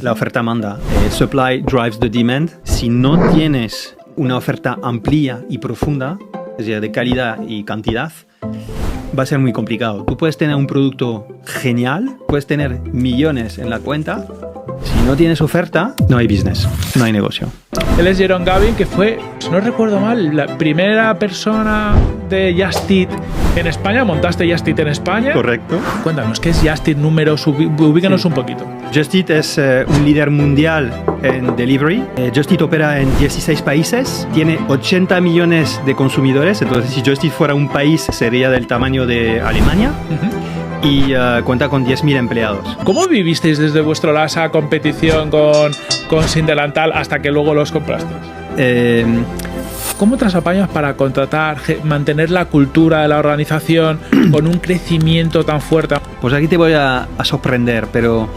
La oferta manda. Supply drives the demand. Si no tienes una oferta amplia y profunda, es decir, de calidad y cantidad, va a ser muy complicado. Tú puedes tener un producto genial, puedes tener millones en la cuenta. Si no tienes oferta, no hay business, no hay negocio. Él es Jerome Gavin, que fue, si no recuerdo mal, la primera persona de Just Eat en España. ¿Montaste Just Eat en España? Correcto. Cuéntanos, ¿qué es Just Eat? Números, ubícanos un poquito. Just Eat es un líder mundial en delivery. Just Eat opera en 16 países, tiene 80 millones de consumidores, entonces si Just Eat fuera un país sería del tamaño de Alemania. Y cuenta con 10.000 empleados. ¿Cómo vivisteis desde vuestro lado esa competición con Sin Delantal hasta que luego los comprasteis? ¿Cómo te las apañas para contratar, mantener la cultura de la organización con un crecimiento tan fuerte? Pues aquí te voy a sorprender, pero...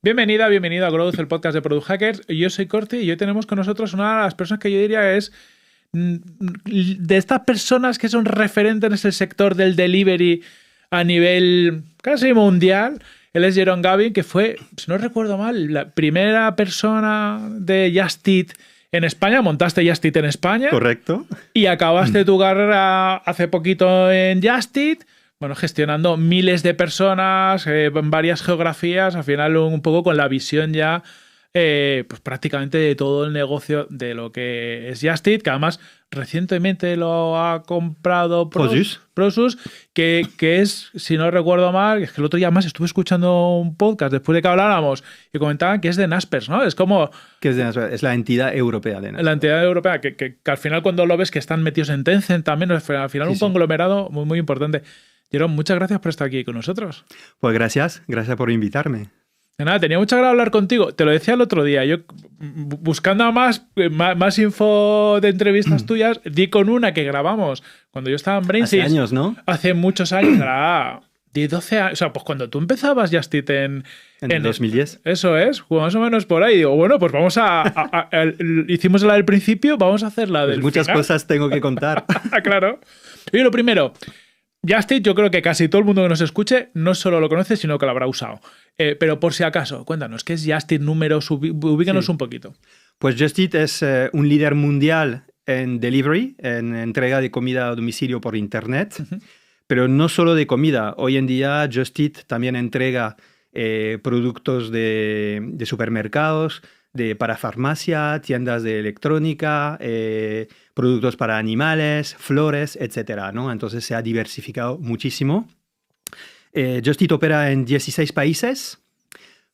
Bienvenido a Growth, el podcast de Product Hackers. Yo soy Corti y hoy tenemos con nosotros una de las personas que yo diría es de estas personas que son referentes en ese sector del delivery a nivel casi mundial. Él es Jerome Gavin, que fue, si no recuerdo mal, la primera persona de Just Eat en España. Montaste Just Eat en España. Correcto. Y acabaste tu carrera hace poquito en Just Eat, bueno, gestionando miles de personas en varias geografías, al final un poco con la visión ya pues prácticamente de todo el negocio de lo que es Just Eat, que además recientemente lo ha comprado Prosus, que es, si no recuerdo mal, es que el otro día más estuve escuchando un podcast después de que habláramos y comentaban que es de Naspers, ¿no? Es como... Que es de Naspers, es la entidad europea de Naspers. La entidad europea, que al final cuando lo ves que están metidos en Tencent también, al final sí, un conglomerado muy, muy importante. Jerome, muchas gracias por estar aquí con nosotros. Pues gracias por invitarme. De nada, tenía mucha ganas de hablar contigo. Te lo decía el otro día. Yo, buscando más info de entrevistas tuyas, di con una que grabamos cuando yo estaba en Brainsys. Hace años, ¿no? Hace muchos años. Era de 12 años. O sea, pues cuando tú empezabas Just Eat en 2010. Eso es, más o menos por ahí. Digo, bueno, pues vamos hicimos la del principio, vamos a hacer la del pues muchas final. Cosas tengo que contar. Claro. Y lo primero... Just Eat, yo creo que casi todo el mundo que nos escuche no solo lo conoce, sino que lo habrá usado. Pero por si acaso, cuéntanos, ¿qué es Just Eat? Números, ubícanos un poquito. Pues Just Eat es un líder mundial en delivery, en entrega de comida a domicilio por internet. Pero no solo de comida. Hoy en día Just Eat también entrega productos de supermercados, para farmacia, tiendas de electrónica, productos para animales, flores, etcétera, ¿no? Entonces se ha diversificado muchísimo. Just Eat opera en 16 países,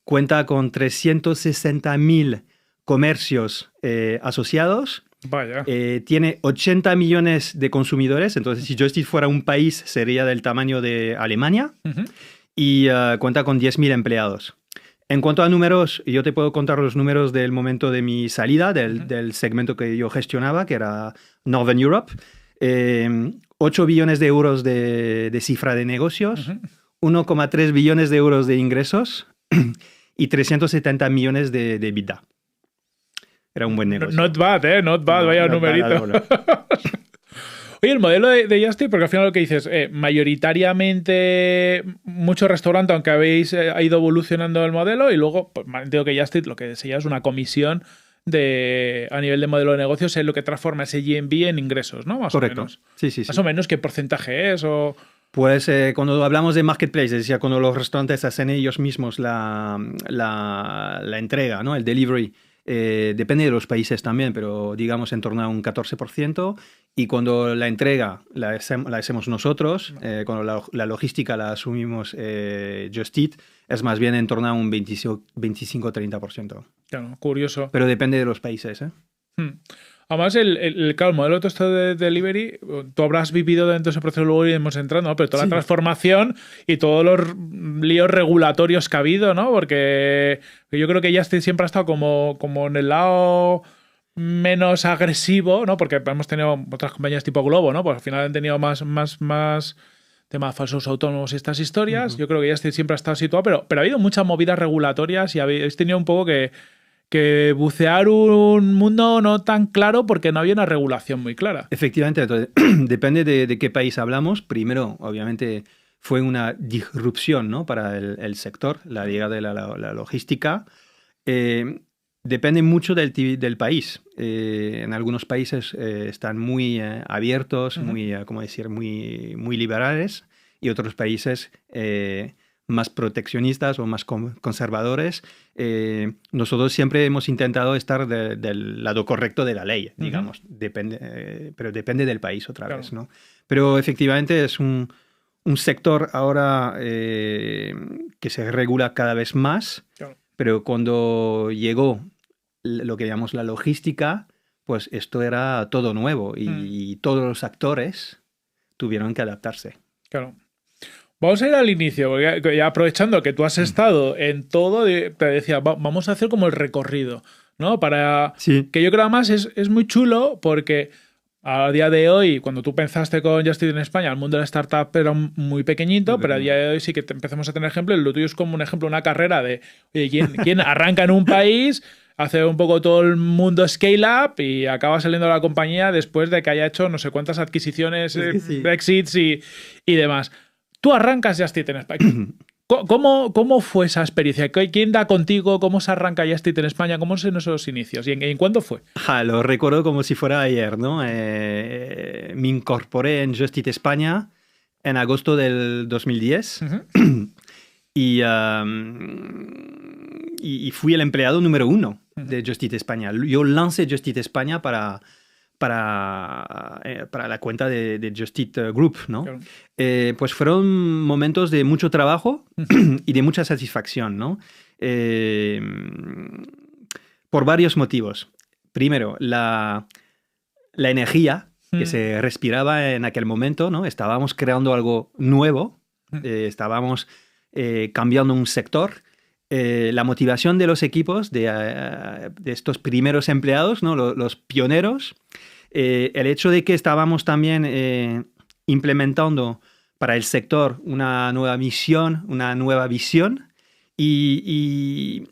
cuenta con 360.000 comercios asociados. Vaya. Tiene 80 millones de consumidores, entonces si Just Eat fuera un país sería del tamaño de Alemania. Y cuenta con 10.000 empleados. En cuanto a números, yo te puedo contar los números del momento de mi salida, del segmento que yo gestionaba, que era Northern Europe. 8 billones de euros de cifra de negocios, 1,3 billones de euros de ingresos y 370 millones de EBITDA. Era un buen negocio. Not bad, Not bad, vaya numerito. Oye, el modelo de Just Eat, porque al final lo que dices, mayoritariamente muchos restaurantes, aunque habéis ido evolucionando el modelo, y luego, pues, entiendo que Just Eat lo que se llama es una comisión a nivel de modelo de negocios, es lo que transforma ese GMV en ingresos, ¿no? Más Correcto. o menos. Sí. Más o menos, ¿qué porcentaje es? Pues cuando hablamos de marketplace, es decir, cuando los restaurantes hacen ellos mismos la entrega, ¿no? El delivery. Depende de los países también, pero digamos en torno a un 14%. Y cuando la entrega la hacemos nosotros, cuando la logística la asumimos Just Eat, es más bien en torno a un 25-30%. Claro, curioso. Pero depende de los países, ¿eh? Además, el modelo de delivery, tú habrás vivido dentro de ese proceso, luego iremos entrando, ¿no? Pero toda la transformación y todos los líos regulatorios que ha habido, ¿no? Porque yo creo que Just Eat siempre ha estado como en el lado menos agresivo, ¿no? Porque hemos tenido otras compañías tipo Globo, ¿no? Pues al final han tenido más temas de falsos autónomos y estas historias. Yo creo que Just Eat siempre ha estado situado, pero ha habido muchas movidas regulatorias y habéis tenido un poco que bucear un mundo no tan claro porque no había una regulación muy clara. Efectivamente, entonces, depende de qué país hablamos. Primero, obviamente, fue una disrupción, ¿no? Para el sector, la llegada de la logística. Depende mucho del país. En algunos países están muy abiertos, muy, ¿cómo decir?, muy liberales, y otros países más proteccionistas o más conservadores. Nosotros siempre hemos intentado estar del lado correcto de la ley, digamos. Pero depende del país otra vez, ¿no? Pero efectivamente es un sector ahora que se regula cada vez más, pero cuando llegó lo que llamamos la logística, pues esto era todo nuevo y todos los actores tuvieron que adaptarse. Claro. Vamos a ir al inicio, porque ya aprovechando que tú has estado en todo, te decía, vamos a hacer como el recorrido, ¿no? Sí. Que yo creo además es muy chulo porque a día de hoy, cuando tú pensaste con Just Eat en España, el mundo de la startup era muy pequeñito, pero a día de hoy sí que empezamos a tener ejemplos. Lo tuyo es como un ejemplo, una carrera de oye, ¿quién arranca en un país, hace un poco todo el mundo scale-up y acaba saliendo de la compañía después de que haya hecho no sé cuántas adquisiciones, exits y demás? Tú arrancas Just Eat en España. ¿Cómo fue esa experiencia? ¿Quién da contigo? ¿Cómo se arranca Just Eat en España? ¿Cómo son esos inicios? ¿Y en cuándo fue? Lo recuerdo como si fuera ayer, ¿no? Me incorporé en Just Eat España en agosto del 2010 y fui el empleado número 1 de Just Eat España. Yo lancé Just Eat España para la cuenta de Just Eat Group, ¿no? Claro. Pues fueron momentos de mucho trabajo y de mucha satisfacción, ¿no? Por varios motivos. Primero, la energía que se respiraba en aquel momento, ¿no? Estábamos creando algo nuevo, estábamos cambiando un sector. La motivación de los equipos, de estos primeros empleados, ¿no? Los pioneros, el hecho de que estábamos también implementando para el sector una nueva misión, una nueva visión y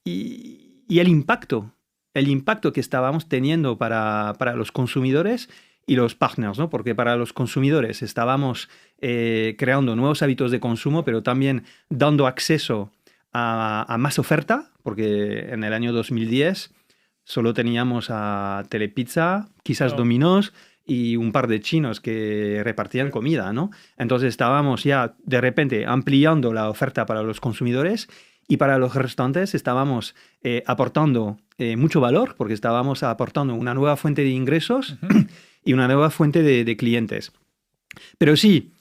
el impacto que estábamos teniendo para los consumidores y los partners, ¿no? Porque para los consumidores estábamos creando nuevos hábitos de consumo, pero también dando acceso a más oferta, porque en el año 2010 solo teníamos a Telepizza, quizás Domino's y un par de chinos que repartían comida, ¿no? Entonces estábamos ya de repente ampliando la oferta para los consumidores y para los restaurantes estábamos aportando mucho valor, porque estábamos aportando una nueva fuente de ingresos y una nueva fuente de clientes. Pero sí,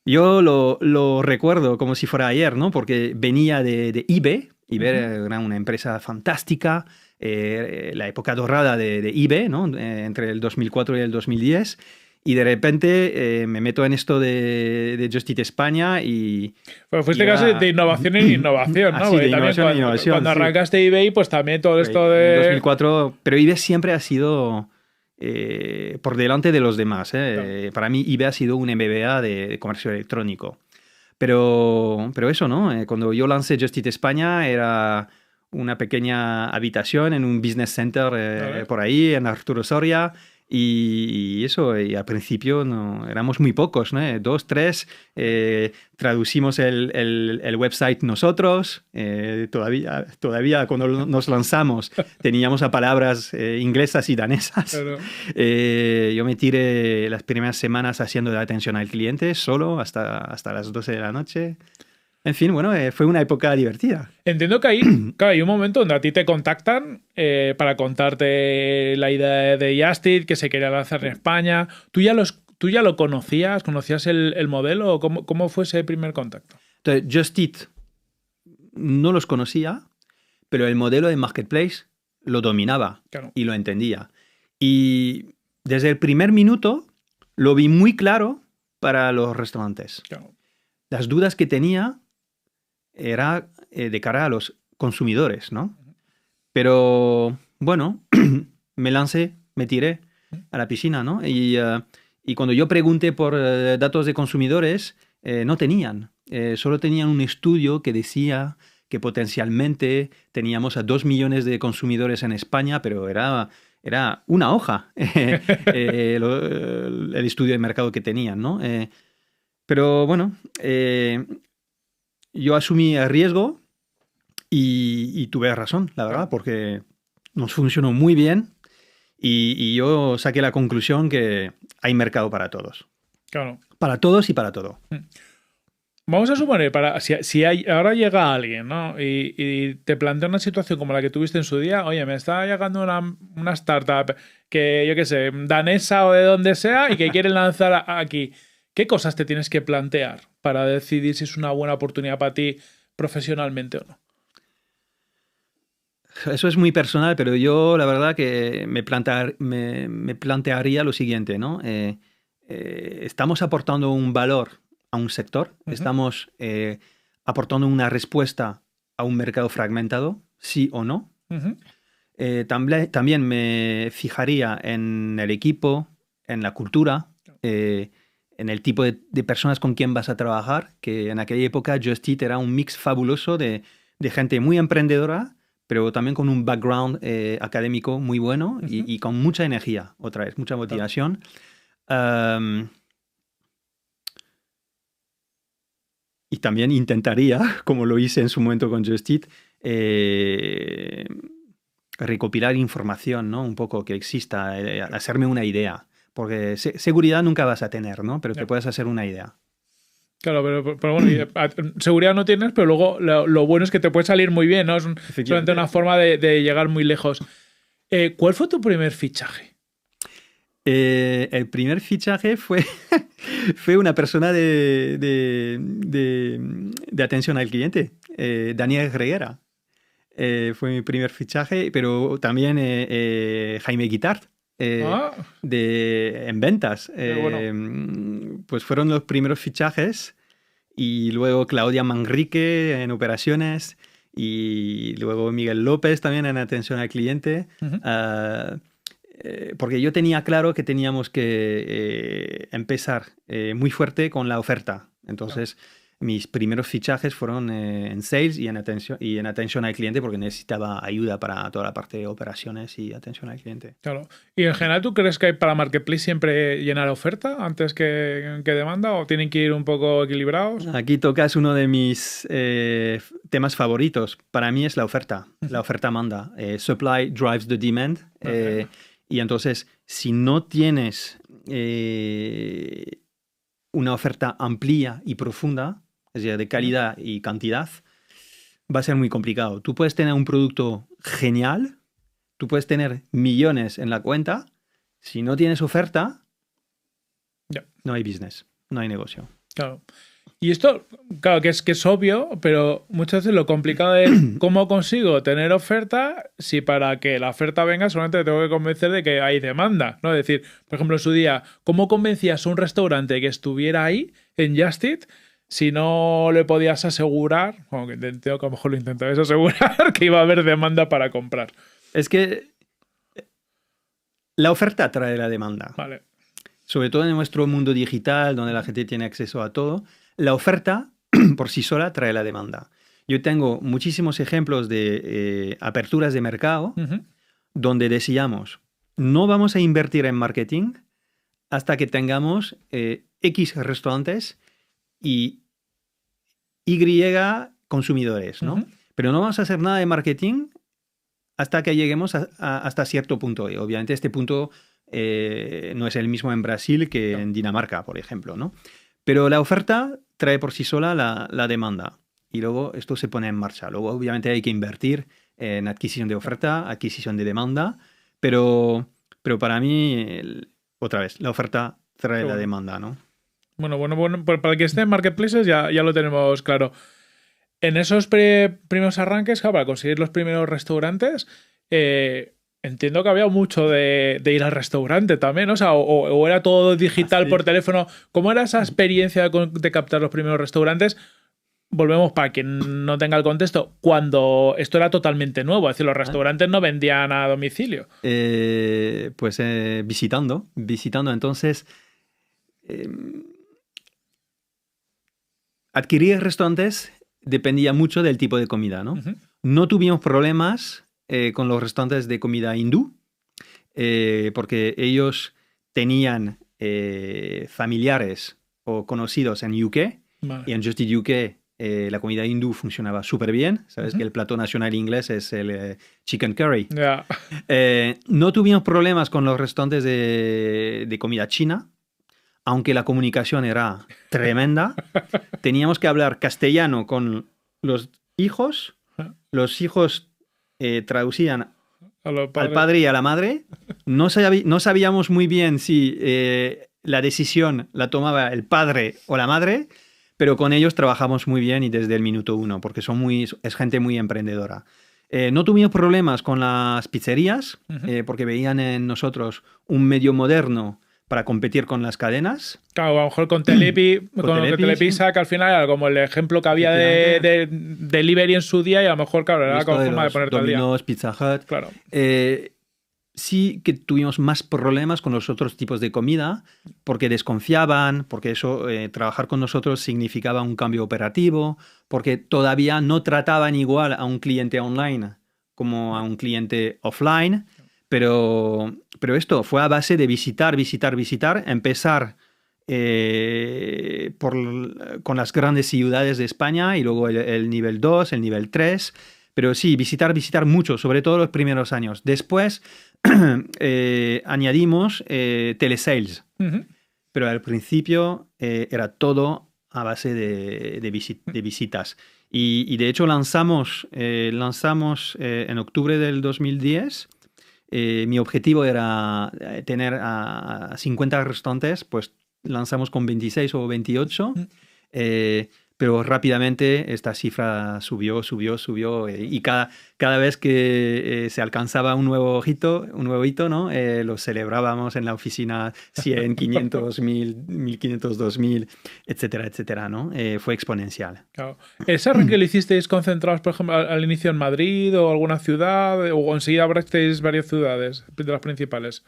yo lo recuerdo como si fuera ayer, ¿no? Porque venía de eBay. eBay era una empresa fantástica, la época dorada de eBay, ¿no? Entre el 2004 y el 2010. Y de repente me meto en esto de Just Eat España y... Pues fuiste casi de innovación en innovación, ¿no? Sí, de innovación en innovación. Cuando arrancaste eBay, pues también todo esto de... En 2004, pero eBay siempre ha sido... por delante de los demás. Claro. Para mí eBay ha sido un MBA de comercio electrónico. Pero eso, ¿no? Cuando yo lancé Just Eat España era una pequeña habitación en un business center por ahí, en Arturo Soria. Y eso, y al principio no, éramos muy pocos, ¿no? 2, 3, traducimos el website nosotros, todavía cuando nos lanzamos teníamos a palabras inglesas y danesas. Claro. Yo me tiré las primeras semanas haciendo de atención al cliente solo hasta las 12 de la noche. En fin, bueno, fue una época divertida. Entiendo que hay un momento donde a ti te contactan para contarte la idea de Just Eat, que se quería lanzar en España. ¿Tú ya lo conocías? ¿Conocías el modelo? ¿Cómo fue ese primer contacto? Entonces, Just Eat no los conocía, pero el modelo de Marketplace lo dominaba. Claro. Y lo entendía. Y desde el primer minuto lo vi muy claro para los restaurantes. Claro. Las dudas que tenía era de cara a los consumidores, ¿no? Pero, bueno, me lancé, me tiré a la piscina, ¿no? Y cuando yo pregunté por datos de consumidores, no tenían. Solo tenían un estudio que decía que potencialmente teníamos a 2 millones de consumidores en España, pero era una hoja el estudio de mercado que tenían, ¿no? Pero bueno, yo asumí el riesgo y tuve razón, la verdad, porque nos funcionó muy bien y yo saqué la conclusión que hay mercado para todos. Claro. Para todos y para todo. Vamos a suponer, si ahora llega alguien, ¿no? Y te plantea una situación como la que tuviste en su día, oye, me está llegando una startup que, yo qué sé, danesa o de donde sea y que quiere lanzar aquí. ¿Qué cosas te tienes que plantear para decidir si es una buena oportunidad para ti profesionalmente o no? Eso es muy personal, pero yo la verdad que me plantearía lo siguiente, ¿no? Estamos aportando un valor a un sector, estamos aportando una respuesta a un mercado fragmentado, sí o no. También me fijaría en el equipo, en la cultura, en el tipo de personas con quien vas a trabajar, que en aquella época Just Eat era un mix fabuloso de gente muy emprendedora, pero también con un background académico muy bueno y con mucha energía, otra vez, mucha motivación. Y también intentaría, como lo hice en su momento con Just Eat, recopilar información, ¿no? Un poco que exista, hacerme una idea. Porque seguridad nunca vas a tener, ¿no? Pero te puedes hacer una idea. Claro, pero bueno, seguridad no tienes, pero luego lo bueno es que te puede salir muy bien, ¿no? Es solamente una forma de llegar muy lejos. ¿Cuál fue tu primer fichaje? El primer fichaje fue una persona de atención al cliente, Daniel Reguera. Fue mi primer fichaje, pero también Jaime Guitart. En ventas. Bueno. Pues fueron los primeros fichajes y luego Claudia Manrique en operaciones y luego Miguel López también en atención al cliente. Porque yo tenía claro que teníamos que empezar muy fuerte con la oferta. Entonces, mis primeros fichajes fueron en sales y en atención al cliente porque necesitaba ayuda para toda la parte de operaciones y atención al cliente. Claro. ¿Y en general tú crees que hay para Marketplace siempre llenar oferta antes que demanda o tienen que ir un poco equilibrados? Aquí tocas uno de mis temas favoritos. Para mí es la oferta. La oferta manda. Supply drives the demand. Y entonces, si no tienes una oferta amplia y profunda, es decir, de calidad y cantidad, va a ser muy complicado. Tú puedes tener un producto genial, tú puedes tener millones en la cuenta, si no tienes oferta, no hay business, no hay negocio. Claro. Y esto, claro, que es obvio, pero muchas veces lo complicado es cómo consigo tener oferta si para que la oferta venga solamente tengo que convencer de que hay demanda, ¿no? Es decir, por ejemplo, en su día, ¿cómo convencías a un restaurante que estuviera ahí en Just Eat si no le podías asegurar, bueno, que entiendo que a lo mejor lo intentabas asegurar, que iba a haber demanda para comprar? Es que la oferta trae la demanda. Vale. Sobre todo en nuestro mundo digital, donde la gente tiene acceso a todo, la oferta por sí sola trae la demanda. Yo tengo muchísimos ejemplos de aperturas de mercado donde decíamos, no vamos a invertir en marketing hasta que tengamos X restaurantes y Y consumidores, ¿no? Pero no vamos a hacer nada de marketing hasta que lleguemos hasta cierto punto. Y obviamente este punto no es el mismo en Brasil que en Dinamarca, por ejemplo, ¿no? Pero la oferta trae por sí sola la demanda y luego esto se pone en marcha. Luego obviamente hay que invertir en adquisición de oferta, adquisición de demanda, pero para mí, otra vez, la oferta trae la demanda, ¿no? Bueno, para el que esté en Marketplaces ya lo tenemos claro. En esos primeros arranques, para conseguir los primeros restaurantes, entiendo que había mucho de ir al restaurante también, ¿no? O sea, o era todo digital por teléfono. ¿Cómo era esa experiencia de captar los primeros restaurantes? Volvemos para quien no tenga el contexto, cuando esto era totalmente nuevo, es decir, los restaurantes no vendían a domicilio. Pues visitando, entonces adquirir restaurantes dependía mucho del tipo de comida, ¿no? No tuvimos problemas con los restaurantes de comida hindú, porque ellos tenían familiares o conocidos en UK. Vale. Y en Just Eat UK la comida hindú funcionaba súper bien. Sabes que el plato nacional inglés es el chicken curry. Ya. No tuvimos problemas con los restaurantes de comida china, aunque la comunicación era tremenda. Teníamos que hablar castellano con los hijos traducían al padre y a la madre. No sabíamos muy bien si la decisión la tomaba el padre o la madre, pero con ellos trabajamos muy bien y desde el minuto uno, porque es gente muy emprendedora. No tuvimos problemas con las pizzerías, porque veían en nosotros un medio moderno para competir con las cadenas. Claro, a lo mejor con Telepizza, que al final era como el ejemplo que había de delivery en su día, y a lo mejor, claro, era como forma de ponerte al día. Domino's, Pizza Hut. Claro. Sí que tuvimos más problemas con los otros tipos de comida, porque desconfiaban, porque eso, trabajar con nosotros significaba un cambio operativo, porque todavía no trataban igual a un cliente online como a un cliente offline. Pero esto fue a base de visitar, empezar con las grandes ciudades de España y luego el nivel 2, el nivel 3. Pero sí, visitar mucho, sobre todo los primeros años. Después añadimos telesales. Pero al principio era todo a base de visitas. Y de hecho lanzamos en octubre del 2010. Mi objetivo era tener a 50 restaurantes, pues lanzamos con 26 o 28, pero rápidamente esta cifra subió y cada vez que se alcanzaba un nuevo hito, ¿no? Lo celebrábamos en la oficina 100, 500, 1000, 1500, 2000, etcétera, etcétera, ¿no? Fue exponencial. Claro. ¿Ese arranque lo hicisteis concentrados, por ejemplo, al inicio en Madrid o alguna ciudad, o enseguida abristeis varias ciudades de las principales?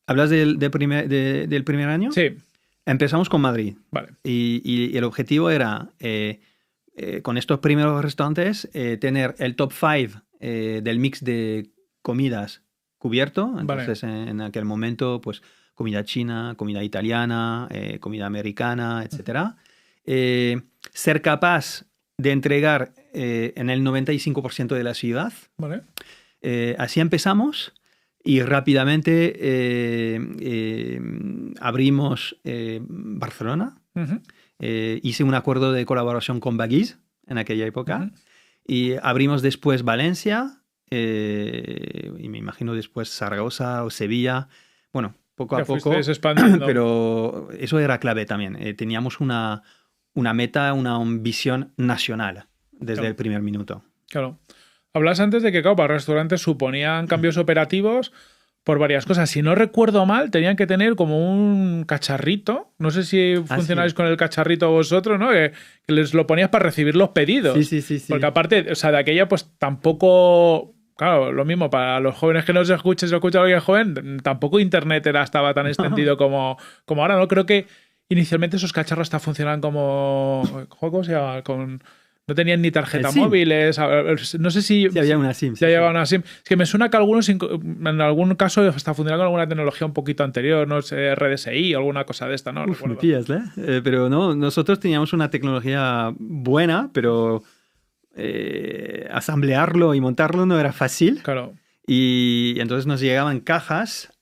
¿Hablas del primer año? Sí. Empezamos con Madrid. Vale. Y el objetivo era, con estos primeros restaurantes, tener el top 5 del mix de comidas cubierto. Entonces, vale, en aquel momento, pues, comida china, comida italiana, comida americana, etc. Ser capaz de entregar en el 95% de la ciudad. Vale. Así empezamos. Y rápidamente abrimos Barcelona. Hice un acuerdo de colaboración con Baggies en aquella época. Y abrimos después Valencia. Y me imagino después Zaragoza o Sevilla. Bueno, poco a poco. Pero eso era clave también. Teníamos una meta, una visión nacional desde el primer minuto. Claro. Hablas antes de que, claro, para restaurantes suponían cambios operativos por varias cosas. Si no recuerdo mal, tenían que tener como un cacharrito. No sé si funcionáis con el cacharrito vosotros, ¿no? Que les lo ponías para recibir los pedidos. Sí. Porque aparte, o sea, de aquella, pues tampoco... Claro, lo mismo para los jóvenes que nos escuchen, si escuchan a alguien joven, tampoco Internet estaba tan extendido como ahora, ¿no? Creo que inicialmente esos cacharros hasta funcionaban como... ¿Cómo se llama? No tenían ni tarjeta móviles. No sé si había una SIM. Sí, había una SIM. Es que me suena que algunos, en algún caso, hasta funcionaban con alguna tecnología un poquito anterior, no sé, RDSI o alguna cosa de esta, ¿no? Me pillas, pero no, nosotros teníamos una tecnología buena, pero asamblearlo y montarlo no era fácil. Claro. Y entonces nos llegaban cajas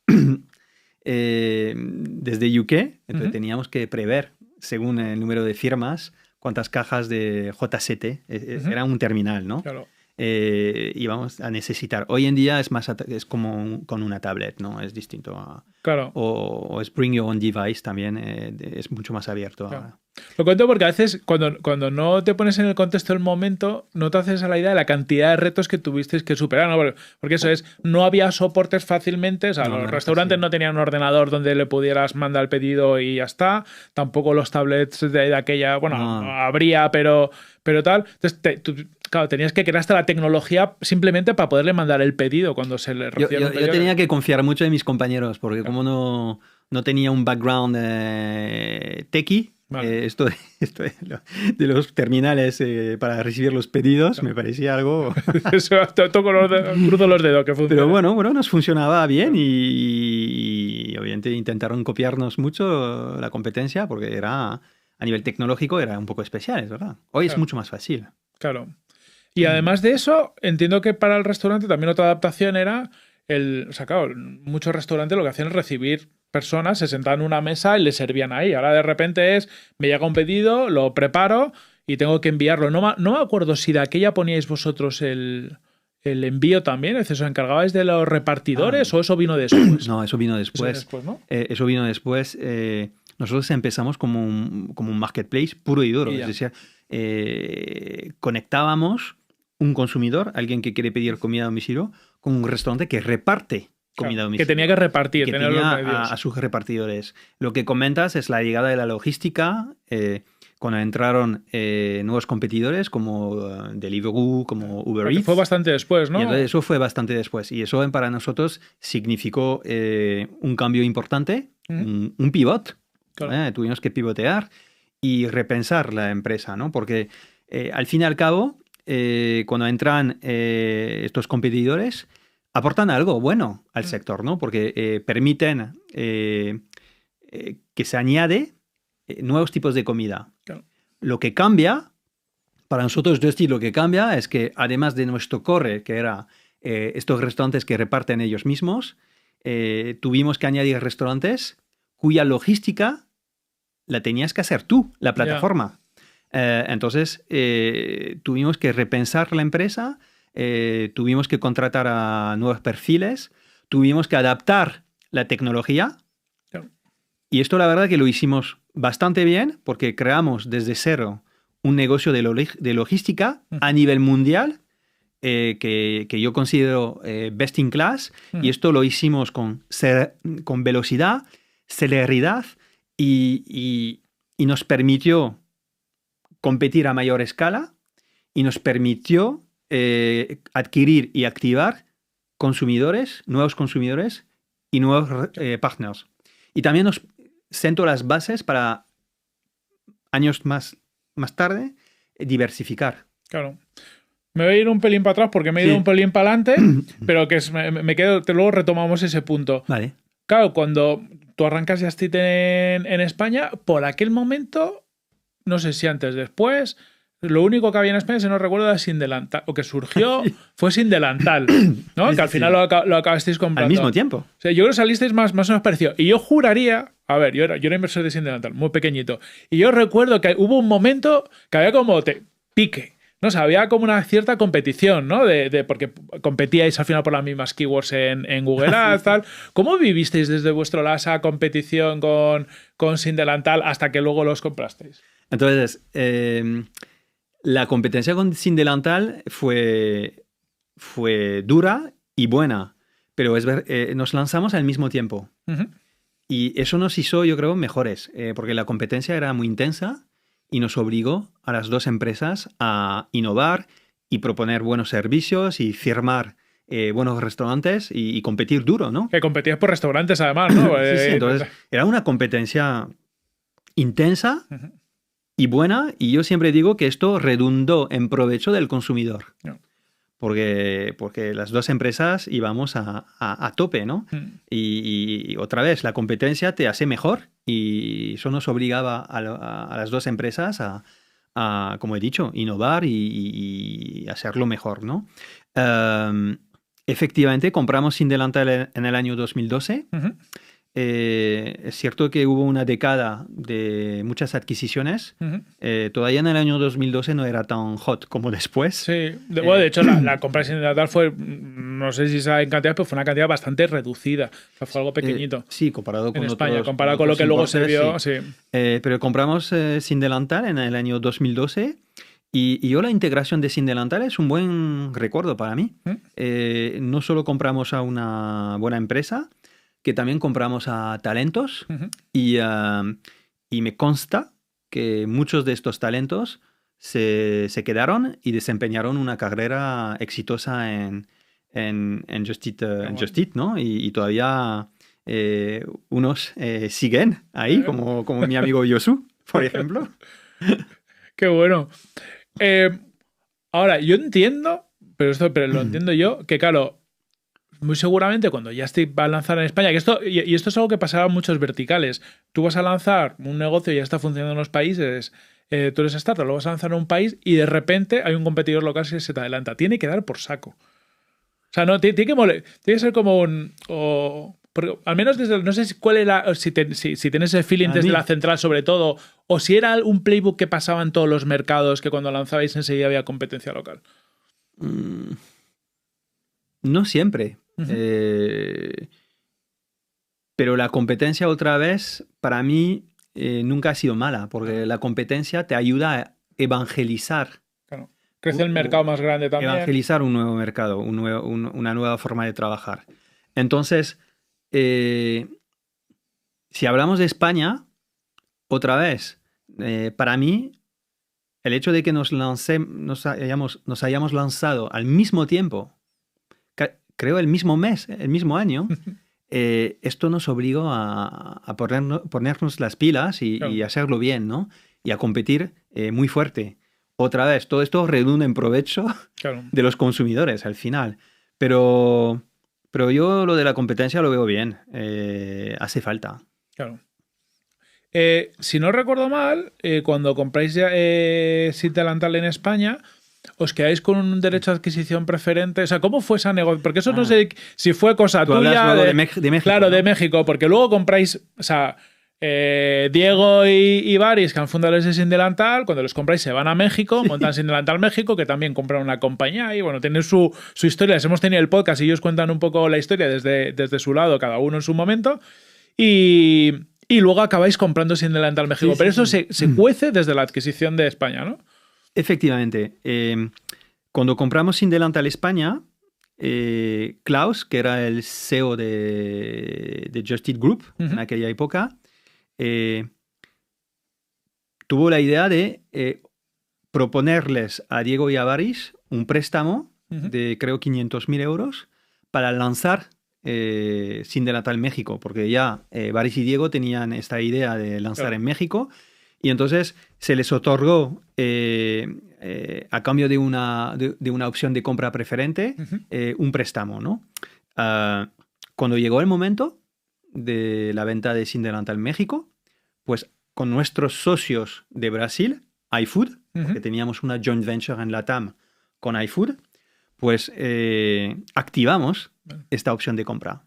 desde UK, entonces teníamos que prever, según el número de firmas, cuántas cajas de JCT, era un terminal, ¿no? Claro. Íbamos a necesitar. Hoy en día es como con una tablet, ¿no? Es distinto a... Claro. O es Bring Your Own Device también, es mucho más abierto. Claro. Lo cuento porque a veces cuando no te pones en el contexto del momento, no te haces a la idea de la cantidad de retos que tuvisteis que superar, ¿no? Porque eso es, no había soportes fácilmente, o sea, los restaurantes no tenían un ordenador donde le pudieras mandar el pedido y ya está, tampoco los tablets de aquella, bueno, habría, pero tal. Entonces, claro, tenías que crear hasta la tecnología simplemente para poderle mandar el pedido cuando se le recibía el pedido. Yo tenía que confiar mucho en mis compañeros, porque como no tenía un background techie, Vale. Esto de los terminales para recibir los pedidos me parecía algo... Eso, toco cruzo los dedos que funciona. Pero bueno, nos funcionaba bien y obviamente intentaron copiarnos mucho la competencia porque era, a nivel tecnológico, era un poco especial, es verdad. Hoy es mucho más fácil. Claro. Y además de eso, entiendo que para el restaurante también otra adaptación era o sea, claro, muchos restaurantes lo que hacían es recibir personas, se sentaban en una mesa y les servían ahí. Ahora de repente me llega un pedido, lo preparo y tengo que enviarlo. No me acuerdo si de aquella poníais vosotros el envío también, es decir, ¿os encargabais de los repartidores o eso vino después? No, eso vino después. Eso vino después. Nosotros empezamos como un marketplace puro y duro. Es decir, conectábamos un consumidor, alguien que quiere pedir comida a domicilio, con un restaurante que reparte comida a domicilio. Que tenía que repartir. Que tenía a sus repartidores. Lo que comentas es la llegada de la logística, cuando entraron nuevos competidores como Deliveroo, como Uber Eats. Fue bastante después, ¿no? Y entonces eso fue bastante después. Y eso para nosotros significó un cambio importante, un pivot. Claro. Tuvimos que pivotear y repensar la empresa, ¿no? Porque al fin y al cabo, cuando entran estos competidores, aportan algo bueno al sector, ¿no? Porque permiten que se añade nuevos tipos de comida. Claro. Lo que cambia, para nosotros, lo que cambia es que además de nuestro core, que era estos restaurantes que reparten ellos mismos, tuvimos que añadir restaurantes cuya logística la tenías que hacer tú, la plataforma. Entonces, tuvimos que repensar la empresa, tuvimos que contratar a nuevos perfiles, tuvimos que adaptar la tecnología. Claro. Y esto la verdad que lo hicimos bastante bien porque creamos desde cero un negocio de logística a nivel mundial que yo considero best in class. Y esto lo hicimos con velocidad, celeridad y nos permitió competir a mayor escala y nos permitió adquirir y activar nuevos consumidores y nuevos partners. Y también nos sentó las bases para años más tarde diversificar. Claro. Me voy a ir un pelín para atrás porque me he ido un pelín para adelante, pero que me quedo, luego retomamos ese punto. Vale. Claro, cuando tú arrancas Just Eat en España, por aquel momento, no sé si antes, después, lo único que había en España, si no recuerdo, era Sin Delantal, o que surgió, fue Sin Delantal, ¿no? Que al final lo acabasteis comprando. Al mismo tiempo. O sea, yo creo que salisteis más o menos parecido. Y yo juraría, a ver, yo era inversor de Sin Delantal, muy pequeñito, y yo recuerdo que hubo un momento que había como pique, ¿no? O sea, había como una cierta competición, ¿no? Porque competíais al final por las mismas keywords en Google Ads, tal. ¿Cómo vivisteis desde vuestro lado esa competición con Sin Delantal hasta que luego los comprasteis? Entonces, la competencia con Sin Delantal fue dura y buena, pero nos lanzamos al mismo tiempo. Y eso nos hizo, yo creo, mejores, porque la competencia era muy intensa y nos obligó a las dos empresas a innovar y proponer buenos servicios y firmar buenos restaurantes y competir duro, ¿no? Que competías por restaurantes, además, ¿no? Sí, entonces era una competencia intensa y buena, y yo siempre digo que esto redundó en provecho del consumidor. Porque las dos empresas íbamos a tope, ¿no? Y otra vez, la competencia te hace mejor y eso nos obligaba a las dos empresas a, como he dicho, innovar y hacerlo mejor, ¿no? Efectivamente, compramos Sin Delantal en el año 2012. Es cierto que hubo una década de muchas adquisiciones. Todavía en el año 2012 no era tan hot como después. Sí, bueno, de hecho la compra de Sin Delantal fue, no sé si saben cantidad, pero fue una cantidad bastante reducida. O sea, fue algo pequeñito. Sí, comparado con en España, otros, comparado con lo que luego se vio. Sí. Pero compramos Sin Delantal en el año 2012. Y yo la integración de Sin Delantal es un buen recuerdo para mí. No solo compramos a una buena empresa, que también compramos a talentos y me consta que muchos de estos talentos se quedaron y desempeñaron una carrera exitosa en Just Eat, ¿no? Y todavía unos siguen ahí, como mi amigo Yosu. por ejemplo. Qué bueno. Ahora, yo entiendo, pero lo entiendo yo, que claro, muy seguramente cuando ya va a lanzar en España, que esto es algo que pasaba en muchos verticales. Tú vas a lanzar un negocio y ya está funcionando en los países, tú eres startup, lo vas a lanzar en un país y de repente hay un competidor local que se te adelanta. Tiene que dar por saco. O sea, no, tiene que ser como un... porque al menos desde... No sé cuál era... Si tienes ese feeling desde la central sobre todo, o si era un playbook que pasaba en todos los mercados, que cuando lanzabais enseguida había competencia local. No siempre. Pero la competencia, otra vez, para mí nunca ha sido mala, porque la competencia te ayuda a evangelizar. Claro. Crece el mercado más grande también. Evangelizar un nuevo mercado, una nueva forma de trabajar. Entonces, si hablamos de España, otra vez, para mí, el hecho de que nos hayamos lanzado al mismo tiempo, creo el mismo mes, el mismo año, esto nos obligó a ponernos las pilas y hacerlo bien, ¿no? Y a competir muy fuerte. Otra vez, todo esto redunda en provecho de los consumidores al final. Pero yo lo de la competencia lo veo bien. Hace falta. Claro. Si no recuerdo mal, cuando compráis Seed Delantal en España, os quedáis con un derecho de adquisición preferente. O sea, ¿cómo fue esa negociación? Porque eso no sé si fue cosa tuya. De México. Claro, ¿no? de México, porque luego compráis. O sea, Diego y Baris, que han fundado ese Sin Delantal, cuando los compráis se van a México, montan Sin Delantal México, que también compran una compañía y bueno, tienen su historia. Les hemos tenido el podcast y ellos cuentan un poco la historia desde su lado, cada uno en su momento. Y luego acabáis comprando Sin Delantal México. Pero eso se cuece desde la adquisición de España, ¿no? Efectivamente. Cuando compramos Sin Delantal España, Klaus, que era el CEO de Just Eat Group en aquella época, tuvo la idea de proponerles a Diego y a Baris un préstamo de creo 500.000 euros para lanzar Sin Delantal México, porque ya Baris y Diego tenían esta idea de lanzar en México y entonces se les otorgó a cambio de una opción de compra preferente un préstamo, ¿no? Cuando llegó el momento de la venta de Sin Delantal México, pues con nuestros socios de Brasil, iFood, porque teníamos una joint venture en LATAM con iFood, pues activamos esta opción de compra.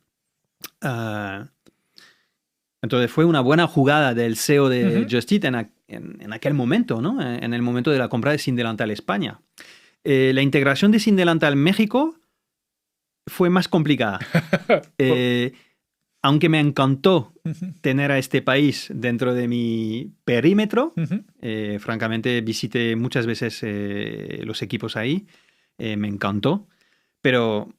Entonces fue una buena jugada del CEO de Just Eat en aquel momento, ¿no? En el momento de la compra de Sin Delantal España. La integración de Sin Delantal México fue más complicada. Aunque me encantó tener a este país dentro de mi perímetro, francamente visité muchas veces los equipos ahí, me encantó, pero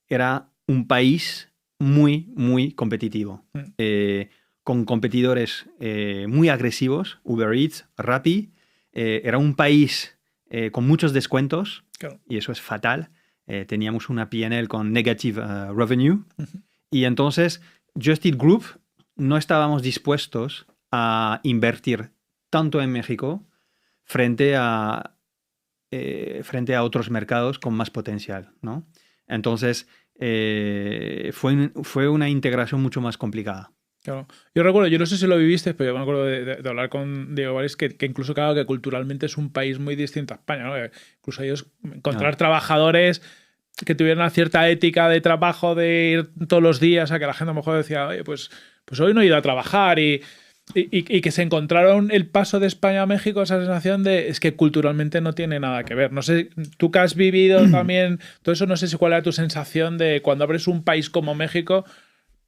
era un país muy, muy competitivo, con competidores muy agresivos, Uber Eats, Rappi. Era un país con muchos descuentos, y eso es fatal. Teníamos una P&L con negative revenue, y entonces Just Eat Group no estábamos dispuestos a invertir tanto en México frente a otros mercados con más potencial, ¿no? Entonces fue una integración mucho más complicada. Claro. Yo recuerdo, yo no sé si lo viviste, pero yo me acuerdo de hablar con Diego Baris, que incluso claro que culturalmente es un país muy distinto a España, ¿no? Incluso ellos encontrar trabajadores que tuvieran una cierta ética de trabajo, de ir todos los días, a que la gente a lo mejor decía, oye, pues hoy no he ido a trabajar y que se encontraron el paso de España a México, esa sensación de es que culturalmente no tiene nada que ver. No sé, tú que has vivido también todo eso, no sé si cuál era tu sensación de cuando abres un país como México,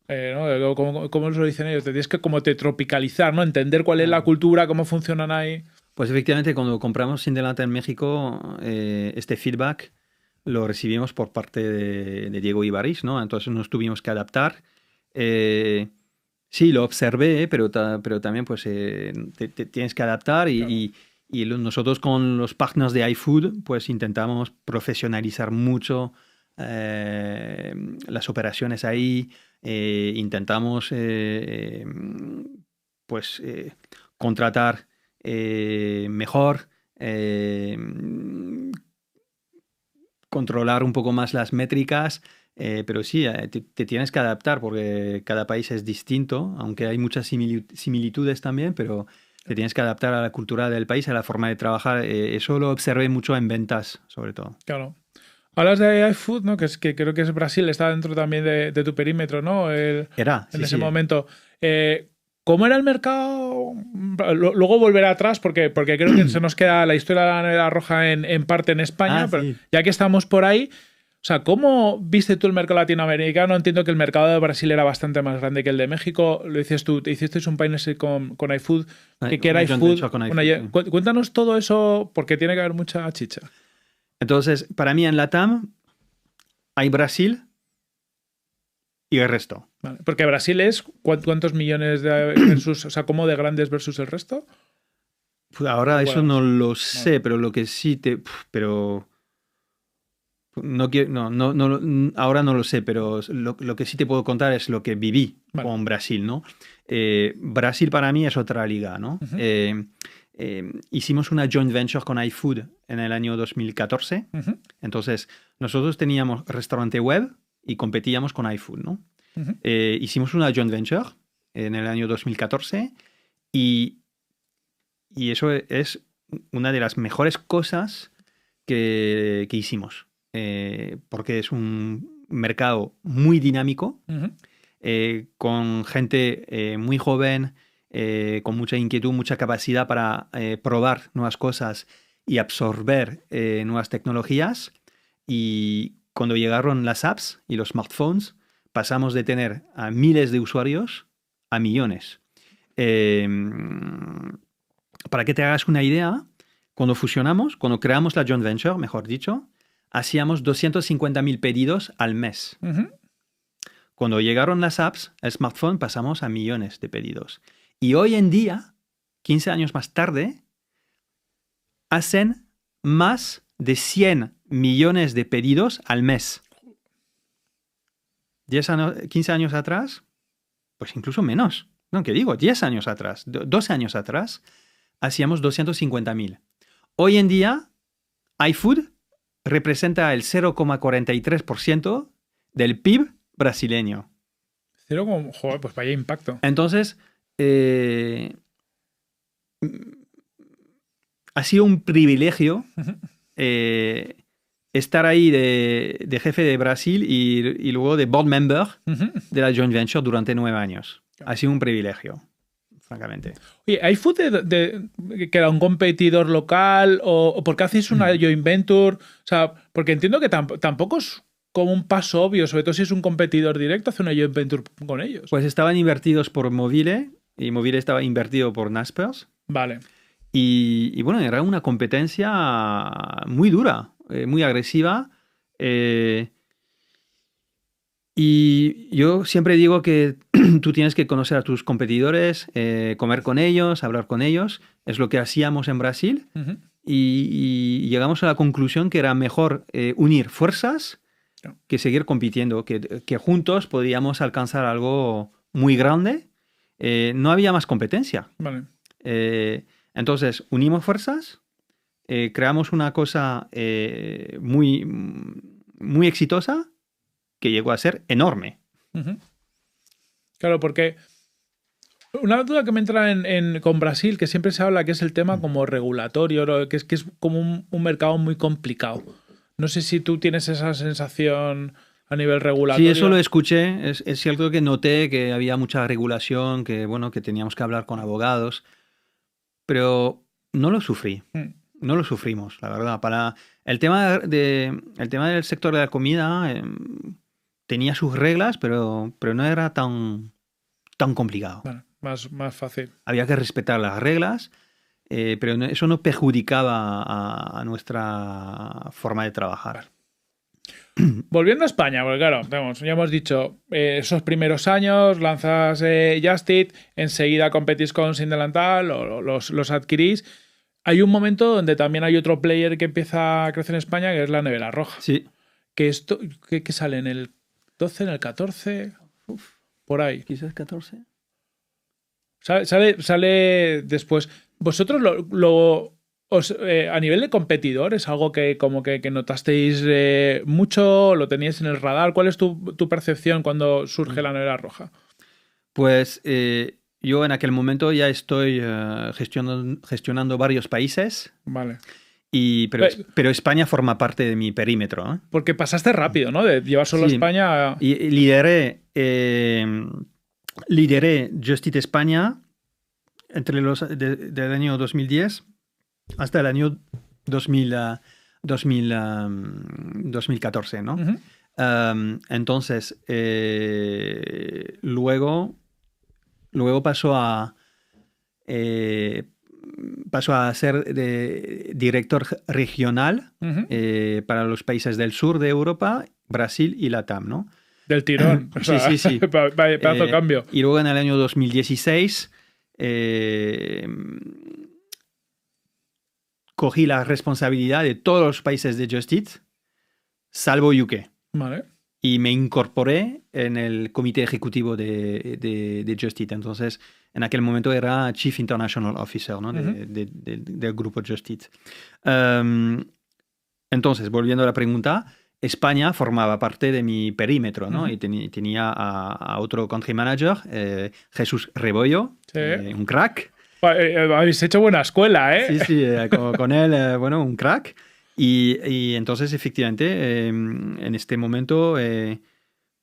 ¿no? ¿Cómo lo dicen ellos? Te tienes que como te tropicalizar, ¿no? Entender cuál es la cultura, cómo funcionan ahí. Pues efectivamente, cuando compramos Sin Delantal en México, este feedback lo recibimos por parte de Diego y Baris, ¿no? Entonces nos tuvimos que adaptar. Sí, lo observé, pero también pues te tienes que adaptar y nosotros con los partners de iFood pues intentamos profesionalizar mucho las operaciones ahí, intentamos pues contratar mejor, controlar un poco más las métricas, pero sí, te tienes que adaptar porque cada país es distinto, aunque hay muchas similitudes también, pero te tienes que adaptar a la cultura del país, a la forma de trabajar. Eso lo observé mucho en ventas, sobre todo. Claro. Hablas de iFood, ¿no? Que creo que es Brasil, está dentro también de tu perímetro, ¿no? Era, en sí, ese sí. momento. ¿Cómo era el mercado? Luego volveré atrás porque creo que se nos queda la historia de la nevera roja en parte en España, pero Sí. ya que estamos por ahí, o sea, ¿cómo viste tú el mercado latinoamericano? Entiendo que el mercado de Brasil era bastante más grande que el de México. Lo dices tú, te hicisteis un partnership con iFood. ¿Qué era Una joint iFood? venture con iFood, sí. Cuéntanos todo eso porque tiene que haber mucha chicha. Entonces, para mí en LATAM hay Brasil y el resto. Vale. Porque Brasil es ¿cuántos millones versus, o sea, cómo de grandes versus el resto? Pues ahora eso Bueno, no lo sé, pero lo que sí pero no quiero, ahora no lo sé, pero lo que sí te puedo contar es lo que viví con Brasil, ¿no? Brasil para mí es otra liga, ¿no? Hicimos una joint venture con iFood en el año 2014. Entonces, nosotros teníamos restaurante web y competíamos con iFood, ¿no? Hicimos una joint venture en el año 2014 y eso es una de las mejores cosas que hicimos. Porque es un mercado muy dinámico, con gente muy joven, con mucha inquietud, mucha capacidad para probar nuevas cosas y absorber nuevas tecnologías. Y cuando llegaron las apps y los smartphones, pasamos de tener a miles de usuarios a millones. Para que te hagas una idea, cuando fusionamos, cuando creamos la joint venture, mejor dicho, hacíamos 250.000 pedidos al mes. Cuando llegaron las apps, el smartphone, pasamos a millones de pedidos. Y hoy en día, 15 años más tarde, hacen más de 100 millones de pedidos al mes. 15 años atrás, pues incluso menos. No, ¿qué digo? 10 años atrás, 12 años atrás, hacíamos 250.000. Hoy en día, iFood representa el 0,43% del PIB brasileño. Joder, pues vaya impacto. Entonces, ha sido un privilegio estar ahí de jefe de Brasil y luego de board member de la joint venture durante 9 años. Ha sido un privilegio, francamente. Oye, ¿iFood que era un competidor local o por qué hacéis una joint venture? O sea, porque entiendo que tampoco es como un paso obvio, sobre todo si es un competidor directo, hacer una joint venture con ellos. Pues estaban invertidos por Movile y Movile estaba invertido por Naspers. Vale. Y bueno, era una competencia muy dura, muy agresiva. Y yo siempre digo que tú tienes que conocer a tus competidores, comer con ellos, hablar con ellos. Es lo que hacíamos en Brasil. Y llegamos a la conclusión que era mejor unir fuerzas que seguir compitiendo, que juntos podíamos alcanzar algo muy grande. No había más competencia. Vale. Entonces, unimos fuerzas, creamos una cosa muy, muy exitosa que llegó a ser enorme. Claro, porque una duda que me entra con Brasil, que siempre se habla que es el tema como regulatorio, que es como un mercado muy complicado. No sé si tú tienes esa sensación a nivel regulatorio. Sí, eso lo escuché. Es cierto que noté que había mucha regulación, que, bueno, que teníamos que hablar con abogados, pero no lo sufrí. No lo sufrimos, la verdad. Para el tema del sector de la comida tenía sus reglas, pero no era tan complicado. Bueno, más fácil. Había que respetar las reglas, pero eso no perjudicaba a nuestra forma de trabajar. Volviendo a España, porque claro, ya hemos dicho, esos primeros años lanzas Just Eat, enseguida competís con Sin Delantal o los adquirís. Hay un momento donde también hay otro player que empieza a crecer en España, que es la nevera roja. Sí. Que sale en el 12, en el 14, por ahí. Quizás 14. Sale después. Vosotros a nivel de competidor, ¿es algo que como que notasteis mucho? ¿Lo teníais en el radar? ¿Cuál es tu percepción cuando surge la nevera roja? Pues yo en aquel momento ya estoy gestionando varios países, Vale. pero España forma parte de mi perímetro, ¿eh? Porque pasaste rápido, ¿no? De llevar solo Sí, España a... y lideré Just Eat España del año 2010 hasta el año 2014, ¿no? Ujú. Entonces, luego pasó a ser director regional Ujú. para los países del sur de Europa, Brasil y Latam, ¿no? Del tirón. O Sí, sea, sí, sí. pedazo de cambio. Y luego en el año 2016 cogí la responsabilidad de todos los países de Just Eat, salvo UK. Vale. Y me incorporé en el comité ejecutivo de Just Eat. Entonces, en aquel momento era Chief International Officer, ¿no? Ujú. Del grupo Just Eat. Entonces, volviendo a la pregunta, España formaba parte de mi perímetro, ¿no? Ujú. Y tenía a otro country manager, Jesús Rebollo, Sí. un crack. Habéis hecho buena escuela, ¿eh? Sí, sí, con él, bueno, un crack. Y entonces, efectivamente, en este momento,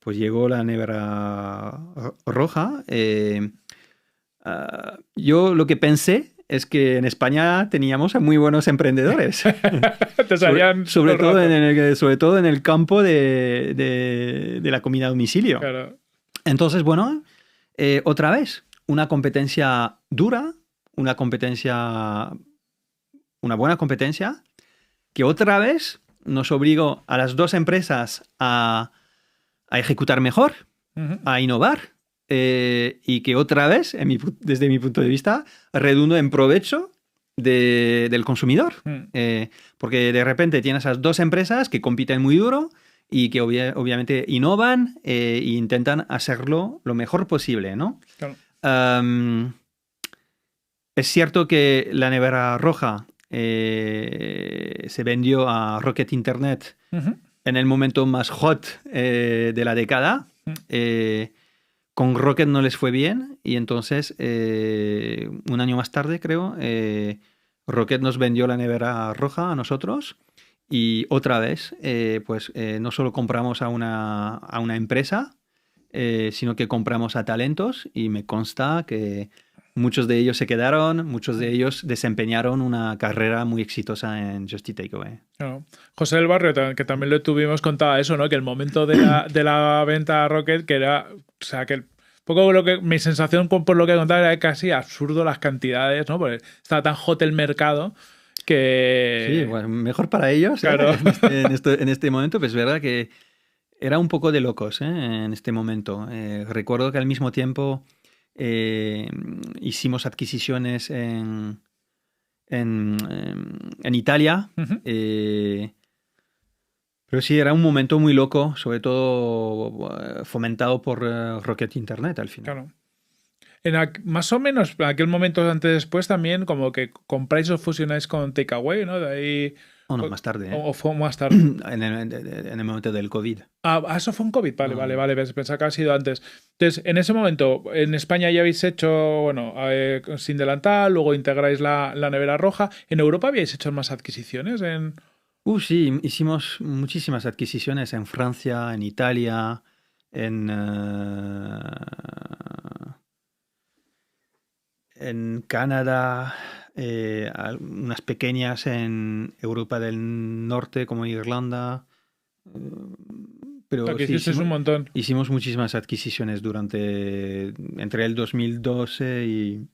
pues llegó la nevera roja. Yo lo que pensé es que en España teníamos a muy buenos emprendedores. Te salían sobre todo el rato. sobre todo en el campo de la comida a domicilio. Claro. Entonces, bueno, otra vez, una competencia dura, una buena competencia, que otra vez nos obligó a las dos empresas a ejecutar mejor, Ujú. a innovar, y que otra vez, desde mi punto de vista, redundó en provecho del consumidor. Porque de repente tienes esas dos empresas que compiten muy duro y que obviamente innovan e intentan hacerlo lo mejor posible, ¿no? Claro. Es cierto que la nevera roja se vendió a Rocket Internet Ujú. en el momento más hot de la década. Con Rocket no les fue bien y entonces un año más tarde, creo, Rocket nos vendió la nevera roja a nosotros y otra vez, no solo compramos a una empresa, sino que compramos a talentos y me consta que muchos de ellos se quedaron, muchos de ellos desempeñaron una carrera muy exitosa en Just Eat Takeaway. Claro. José del Barrio, que también lo tuvimos, contaba eso, ¿no? Que el momento de la venta a Rocket, que era, o sea, que un poco mi sensación por lo que contaba era casi absurdo las cantidades, ¿no? Porque estaba tan hot el mercado que... Sí, bueno, mejor para ellos, Claro. en este momento, pues es verdad que era un poco de locos, en este momento. Recuerdo que al mismo tiempo hicimos adquisiciones en Italia. Ujú. Pero sí, era un momento muy loco, sobre todo fomentado por Rocket Internet al final. Claro. Más o menos, en aquel momento antes después también, como que compráis o fusionáis con Takeaway, ¿no? De ahí... O no, más tarde, O fue más tarde. en el momento del COVID. Eso fue un COVID. Vale, No. vale. Pensaba que ha sido antes. Entonces, en ese momento, en España ya habéis hecho, bueno, sin delantal, luego integráis la nevera roja. ¿En Europa habíais hecho más adquisiciones? Sí, hicimos muchísimas adquisiciones en Francia, en Italia, en Canadá, unas pequeñas en Europa del Norte, como Irlanda. Pero Que sí, hicisteis un montón. hicimos muchísimas adquisiciones entre el 2012 y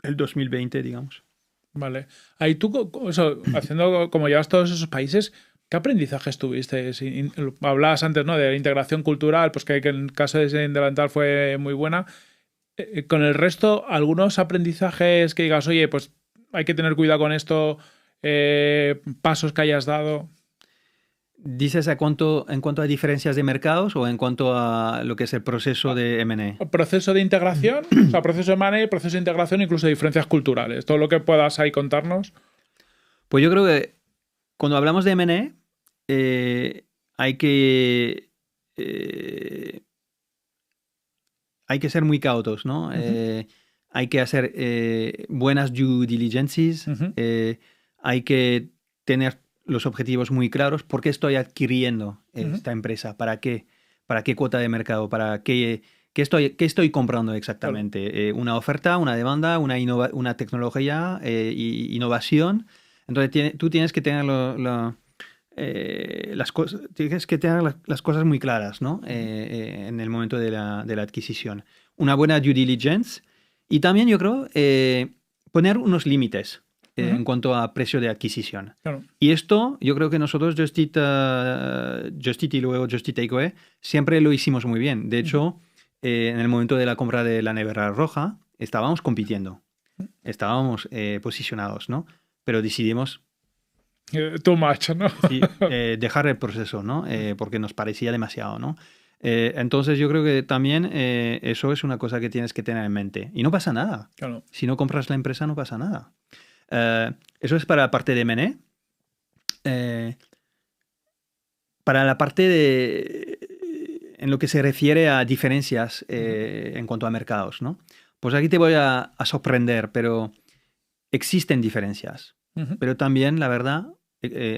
el 2020, digamos. Vale. Ahí tú, haciendo como llevas todos esos países, ¿qué aprendizajes tuviste? Hablabas antes, ¿no? De la integración cultural, pues que en el caso de Sin Delantal fue muy buena. Con el resto, algunos aprendizajes que digas, oye, pues hay que tener cuidado con esto, pasos que hayas dado. ¿Dices en cuanto a diferencias de mercados o en cuanto a lo que es el proceso de M&A? Proceso de integración, o sea, proceso de M&A, proceso de integración, incluso diferencias culturales. Todo lo que puedas ahí contarnos. Pues yo creo que cuando hablamos de M&A, hay que ser muy cautos, ¿no? Hay que hacer buenas due diligences, hay que tener los objetivos muy claros. ¿Por qué estoy adquiriendo esta empresa? ¿Para qué? ¿Para qué cuota de mercado? ¿Para qué estoy comprando exactamente? Claro. Una oferta, una demanda, una tecnología, innovación. Entonces tú tienes que tener tienes que tener las cosas muy claras, ¿no? En el momento de la adquisición. Una buena due diligence y también yo creo poner unos límites en cuanto a precio de adquisición. Claro. Y esto yo creo que nosotros, Just Eat y luego Just Eat Takeaway, siempre lo hicimos muy bien. De hecho, en el momento de la compra de la nevera roja, estábamos compitiendo, estábamos posicionados, ¿no? Pero decidimos too much, ¿no? sí, dejar el proceso, ¿no? Porque nos parecía demasiado, ¿no? Entonces yo creo que también eso es una cosa que tienes que tener en mente. Y no pasa nada. Claro. Si no compras la empresa, no pasa nada. Eso es para la parte de M&A. Para la parte en lo que se refiere a diferencias en cuanto a mercados, ¿no? Pues aquí te voy a sorprender, pero existen diferencias. Pero también, la verdad,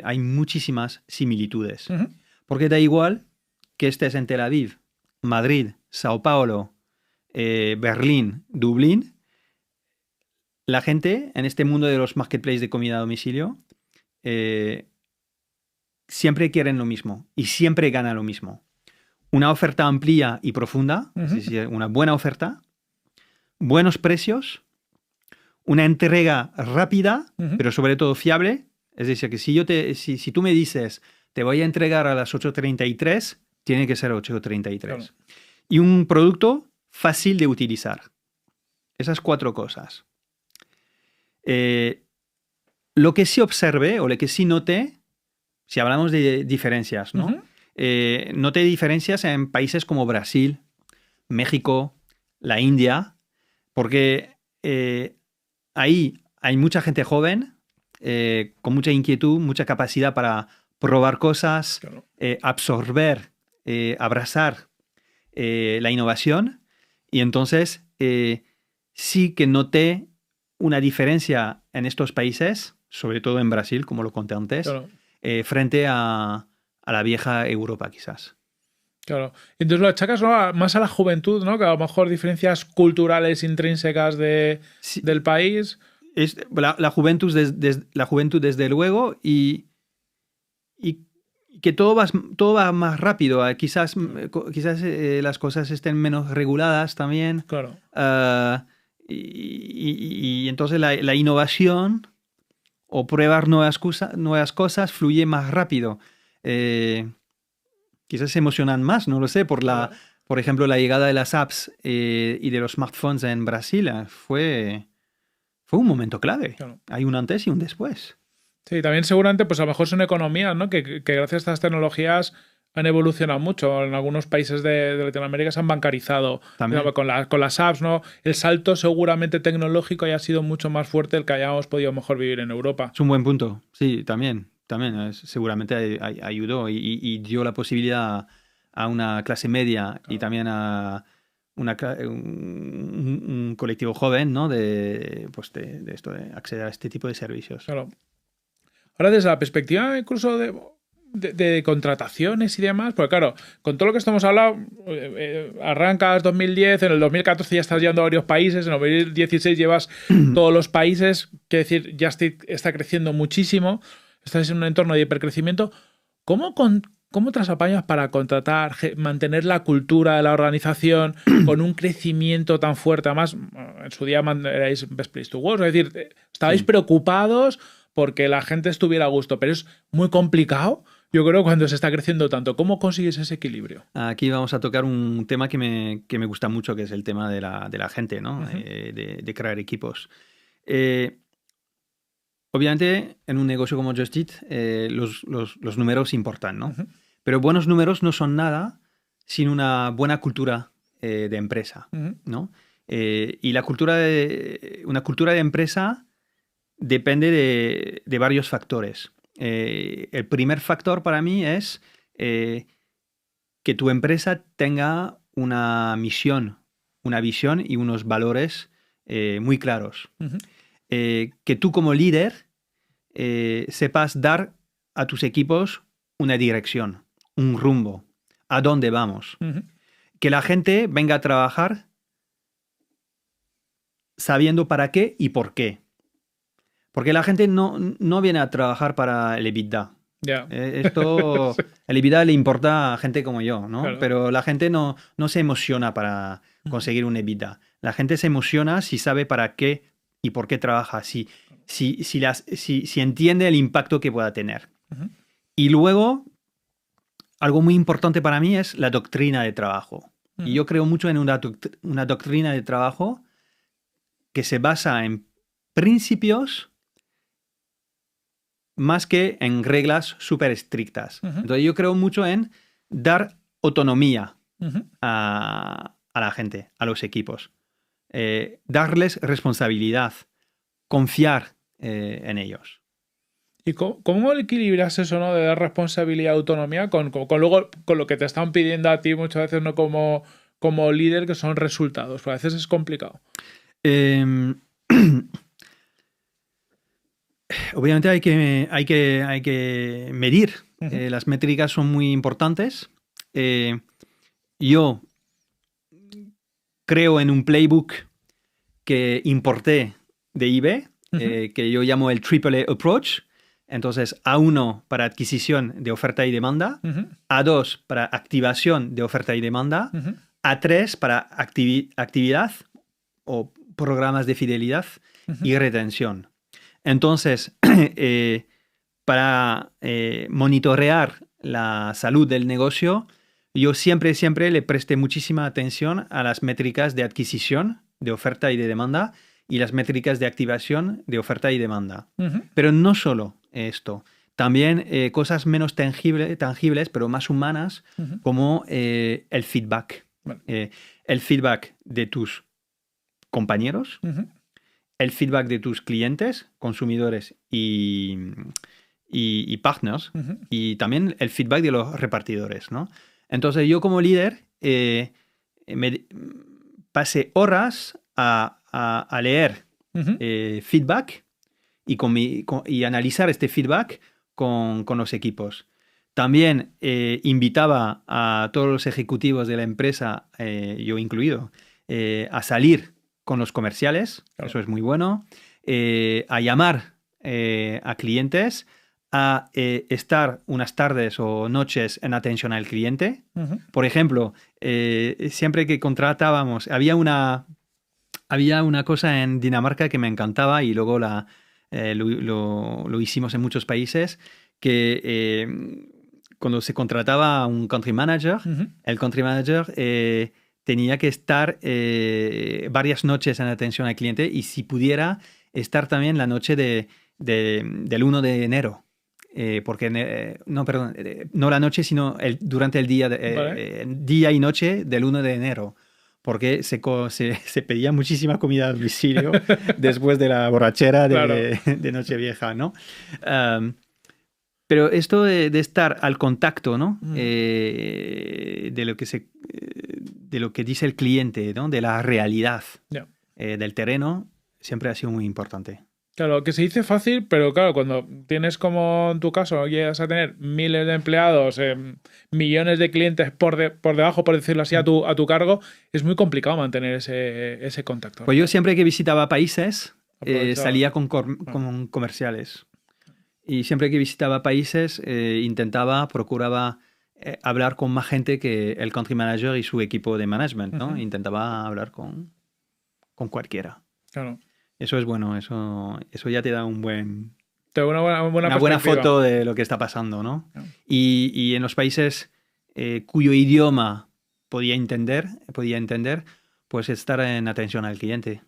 hay muchísimas similitudes. Porque da igual que estés en Tel Aviv, Madrid, Sao Paulo, Berlín, Dublín, la gente en este mundo de los marketplaces de comida a domicilio siempre quieren lo mismo y siempre gana lo mismo. Una oferta amplia y profunda, es decir, una buena oferta, buenos precios, una entrega rápida, pero sobre todo fiable. Es decir, que si tú me dices, te voy a entregar a las 8:33, tiene que ser 8:33. Claro. Y un producto fácil de utilizar. Esas 4 cosas. Lo que sí observé o lo que sí noté, si hablamos de diferencias, ¿no? Noté diferencias en países como Brasil, México, la India, porque ahí hay mucha gente joven, con mucha inquietud, mucha capacidad para probar cosas, claro. Absorber, abrazar la innovación. Y entonces sí que noté una diferencia en estos países, sobre todo en Brasil, como lo conté antes, claro. Frente a la vieja Europa, quizás. Claro. Entonces lo achacas, ¿no?, más a la juventud, ¿no? Que a lo mejor diferencias culturales intrínsecas del país. Es la juventud, la juventud desde luego, y que todo va más rápido. Quizás las cosas estén menos reguladas también. Claro. Y entonces la innovación o probar nuevas cosas fluye más rápido. Quizás se emocionan más, no lo sé, por ejemplo, la llegada de las apps y de los smartphones en Brasil fue un momento clave. Claro. Hay un antes y un después. Sí, también seguramente, pues a lo mejor son economías, ¿no? Que gracias a estas tecnologías han evolucionado mucho. En algunos países de Latinoamérica se han bancarizado con las apps, ¿no? El salto seguramente tecnológico haya sido mucho más fuerte del que hayamos podido mejor vivir en Europa. Es un buen punto, sí, también seguramente ayudó y dio la posibilidad a una clase media, claro. Y también a un colectivo joven, ¿no? de esto, de acceder a este tipo de servicios. Claro. Ahora, desde la perspectiva incluso de contrataciones y demás, porque claro, con todo lo que estamos hablando, arrancas 2010, en el 2014 ya estás yendo a varios países, en el 2016 llevas todos los países, quiere decir, ya está creciendo muchísimo, estás en un entorno de hipercrecimiento. ¿Cómo te las apañas para contratar, mantener la cultura de la organización con un crecimiento tan fuerte? Además, en su día erais Best Place to Work, es decir, estabais preocupados porque la gente estuviera a gusto, pero es muy complicado, yo creo, cuando se está creciendo tanto. ¿Cómo consigues ese equilibrio? Aquí vamos a tocar un tema que me gusta mucho, que es el tema de la gente, ¿no? De crear equipos. obviamente, en un negocio como Just Eat, los números importan, ¿no? Pero buenos números no son nada sin una buena cultura de empresa, ¿no? Y una cultura de empresa depende de varios factores. El primer factor para mí es que tu empresa tenga una misión, una visión y unos valores muy claros. Que tú como líder sepas dar a tus equipos una dirección, un rumbo, a dónde vamos. Que la gente venga a trabajar sabiendo para qué y por qué. Porque la gente no viene a trabajar para el EBITDA. Yeah. Esto, el EBITDA le importa a gente como yo, ¿no? Claro. Pero la gente no se emociona para conseguir un EBITDA. La gente se emociona si sabe para qué y por qué trabaja, si entiende el impacto que pueda tener. Y luego, algo muy importante para mí es la doctrina de trabajo. Y yo creo mucho en una doctrina de trabajo que se basa en principios más que en reglas súper estrictas. Entonces yo creo mucho en dar autonomía a la gente, a los equipos. Darles responsabilidad, confiar en ellos. ¿Y cómo equilibras eso, ¿no? De dar responsabilidad y autonomía con luego con lo que te están pidiendo a ti muchas veces, no como líder, que son resultados? Porque a veces es complicado. Obviamente hay que medir. Las métricas son muy importantes. Yo creo en un playbook que importé de eBay, que yo llamo el AAA Approach. Entonces, A1 para adquisición de oferta y demanda, A2 para activación de oferta y demanda, A3 para actividad o programas de fidelidad y retención. Entonces, para monitorear la salud del negocio, yo siempre le presté muchísima atención a las métricas de adquisición de oferta y de demanda y las métricas de activación de oferta y demanda. Pero no solo esto, también cosas menos tangibles, pero más humanas, como el feedback. El feedback de tus compañeros, el feedback de tus clientes, consumidores y partners, y también el feedback de los repartidores, ¿no? Entonces yo como líder me pasé horas a leer feedback y analizar este feedback con los equipos. También invitaba a todos los ejecutivos de la empresa, yo incluido, a salir con los comerciales, claro. Eso es muy bueno, a llamar a clientes, a estar unas tardes o noches en atención al cliente. Por ejemplo, siempre que contratábamos, había una cosa en Dinamarca que me encantaba y luego lo hicimos en muchos países, que cuando se contrataba a un country manager, el country manager tenía que estar varias noches en atención al cliente y si pudiera estar también la noche del 1 de enero. Porque, no la noche, sino durante el día, ¿vale? Día y noche del 1 de enero. Porque se pedía muchísima comida a domicilio después de la borrachera claro. de Nochevieja, ¿no? Pero esto de estar al contacto, ¿no? De lo que dice el cliente, ¿no? De la realidad del terreno, siempre ha sido muy importante. Claro, que se dice fácil, pero claro, cuando tienes como en tu caso, llegas a tener miles de empleados, millones de clientes por debajo, por decirlo así, a tu cargo, es muy complicado mantener ese contacto. Pues yo siempre que visitaba países, salía con comerciales. Y siempre que visitaba países, procuraba hablar con más gente que el country manager y su equipo de management, ¿no? Intentaba hablar con cualquiera. Claro. Eso es bueno, eso ya te da una buena foto de lo que está pasando, ¿no? Yeah. Y en los países cuyo idioma podía entender, pues estar en atención al cliente.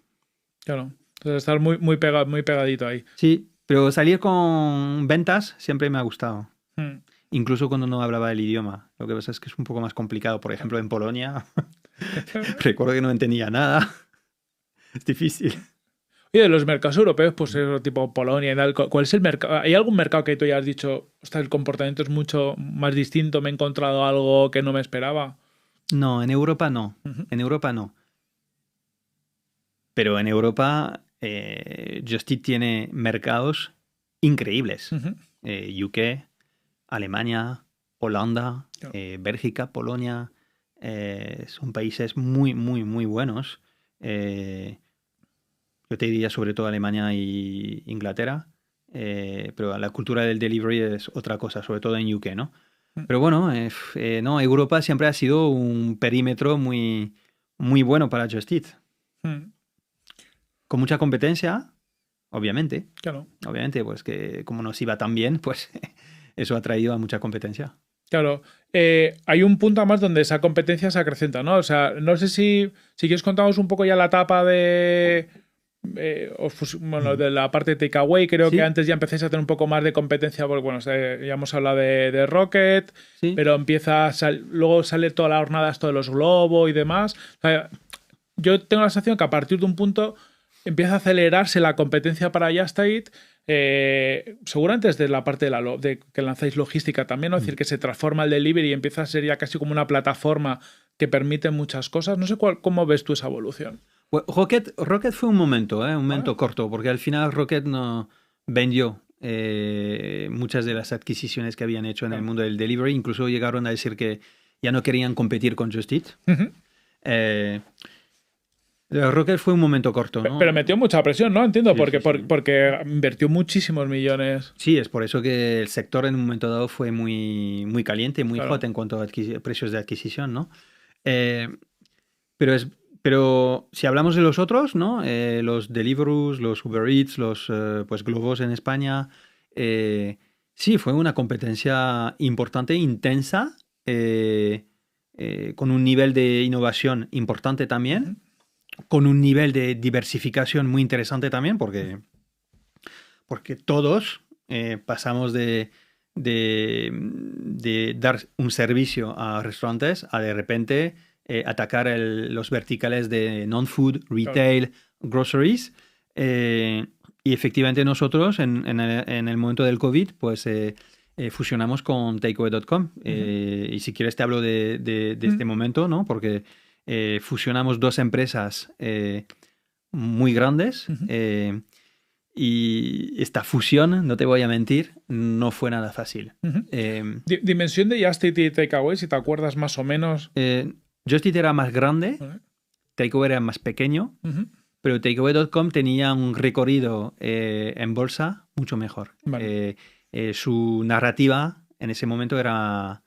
Claro, entonces estar muy pegadito ahí. Sí, Pero salir con ventas siempre me ha gustado. Mm. Incluso cuando no hablaba el idioma. Lo que pasa es que es un poco más complicado. Por ejemplo, en Polonia, recuerdo que no entendía nada. Es difícil. Y de los mercados europeos, pues tipo Polonia y tal, ¿cuál es el mercado? ¿Hay algún mercado que tú ya has dicho, ostras, el comportamiento es mucho más distinto, me he encontrado algo que no me esperaba? No, en Europa no. Ujú. En Europa no. Pero en Europa, Just Eat tiene mercados increíbles. Ujú. UK, Alemania, Holanda, Claro. Bélgica, Polonia, son países muy, muy, muy buenos. Yo te diría sobre todo Alemania y Inglaterra, pero la cultura del delivery es otra cosa, sobre todo en UK, ¿no? Mm. Pero bueno, no, Europa siempre ha sido un perímetro muy, muy bueno para Just Eat. Mm. Con mucha competencia, obviamente. Claro. Obviamente, pues que como nos iba tan bien, pues eso ha traído a mucha competencia. Claro, hay un punto más donde esa competencia se acrecenta, ¿no? O sea, no sé si quieres contarnos un poco ya la etapa de, bueno, de la parte de takeaway. Creo que Sí, antes ya empecéis a tener un poco más de competencia, porque bueno, ya hemos hablado de Rocket, sí. pero luego sale toda la jornada esto de los Globo y demás. O sea, yo tengo la sensación que a partir de un punto empieza a acelerarse la competencia para Just Eat. Seguramente desde la parte de que lanzáis logística también, ¿no? Es decir, que se transforma el delivery y empieza a ser ya casi como una plataforma que permite muchas cosas. No sé cómo ves tú esa evolución. Bueno, Rocket fue un momento ¿Vale? corto, porque al final Rocket no vendió muchas de las adquisiciones que habían hecho en el Claro. mundo del delivery. Incluso llegaron a decir que ya no querían competir con Just Eat. Ujú. Eh, Rocket fue un momento corto, ¿no? Pero metió mucha presión, ¿no? Entiendo, Sí, porque, sí, sí. porque invirtió muchísimos millones. Sí, es por eso que el sector en un momento dado fue muy, muy caliente, muy Claro. hot en cuanto a precios de adquisición, ¿no? Eh, pero si hablamos de los otros, ¿no? Los Deliveroo, los Uber Eats, los pues Globos en España, sí, fue una competencia importante, intensa, con un nivel de innovación importante también, Ujú. con un nivel de diversificación muy interesante también, porque todos pasamos de dar un servicio a restaurantes a de repente atacar los verticales de non-food, retail, groceries. Y efectivamente nosotros en el momento del COVID pues fusionamos con takeaway.com. Y si quieres te hablo de este momento, ¿no? Porque fusionamos dos empresas muy grandes. Ujú. Y esta fusión, no te voy a mentir, no fue nada fácil. Ujú. Dimensión de Just Eat y Takeaway, si te acuerdas más o menos. Just Eat era más grande, Vale. Takeaway era más pequeño, Ujú. pero Takeaway.com tenía un recorrido en bolsa mucho mejor. Vale. Su narrativa en ese momento era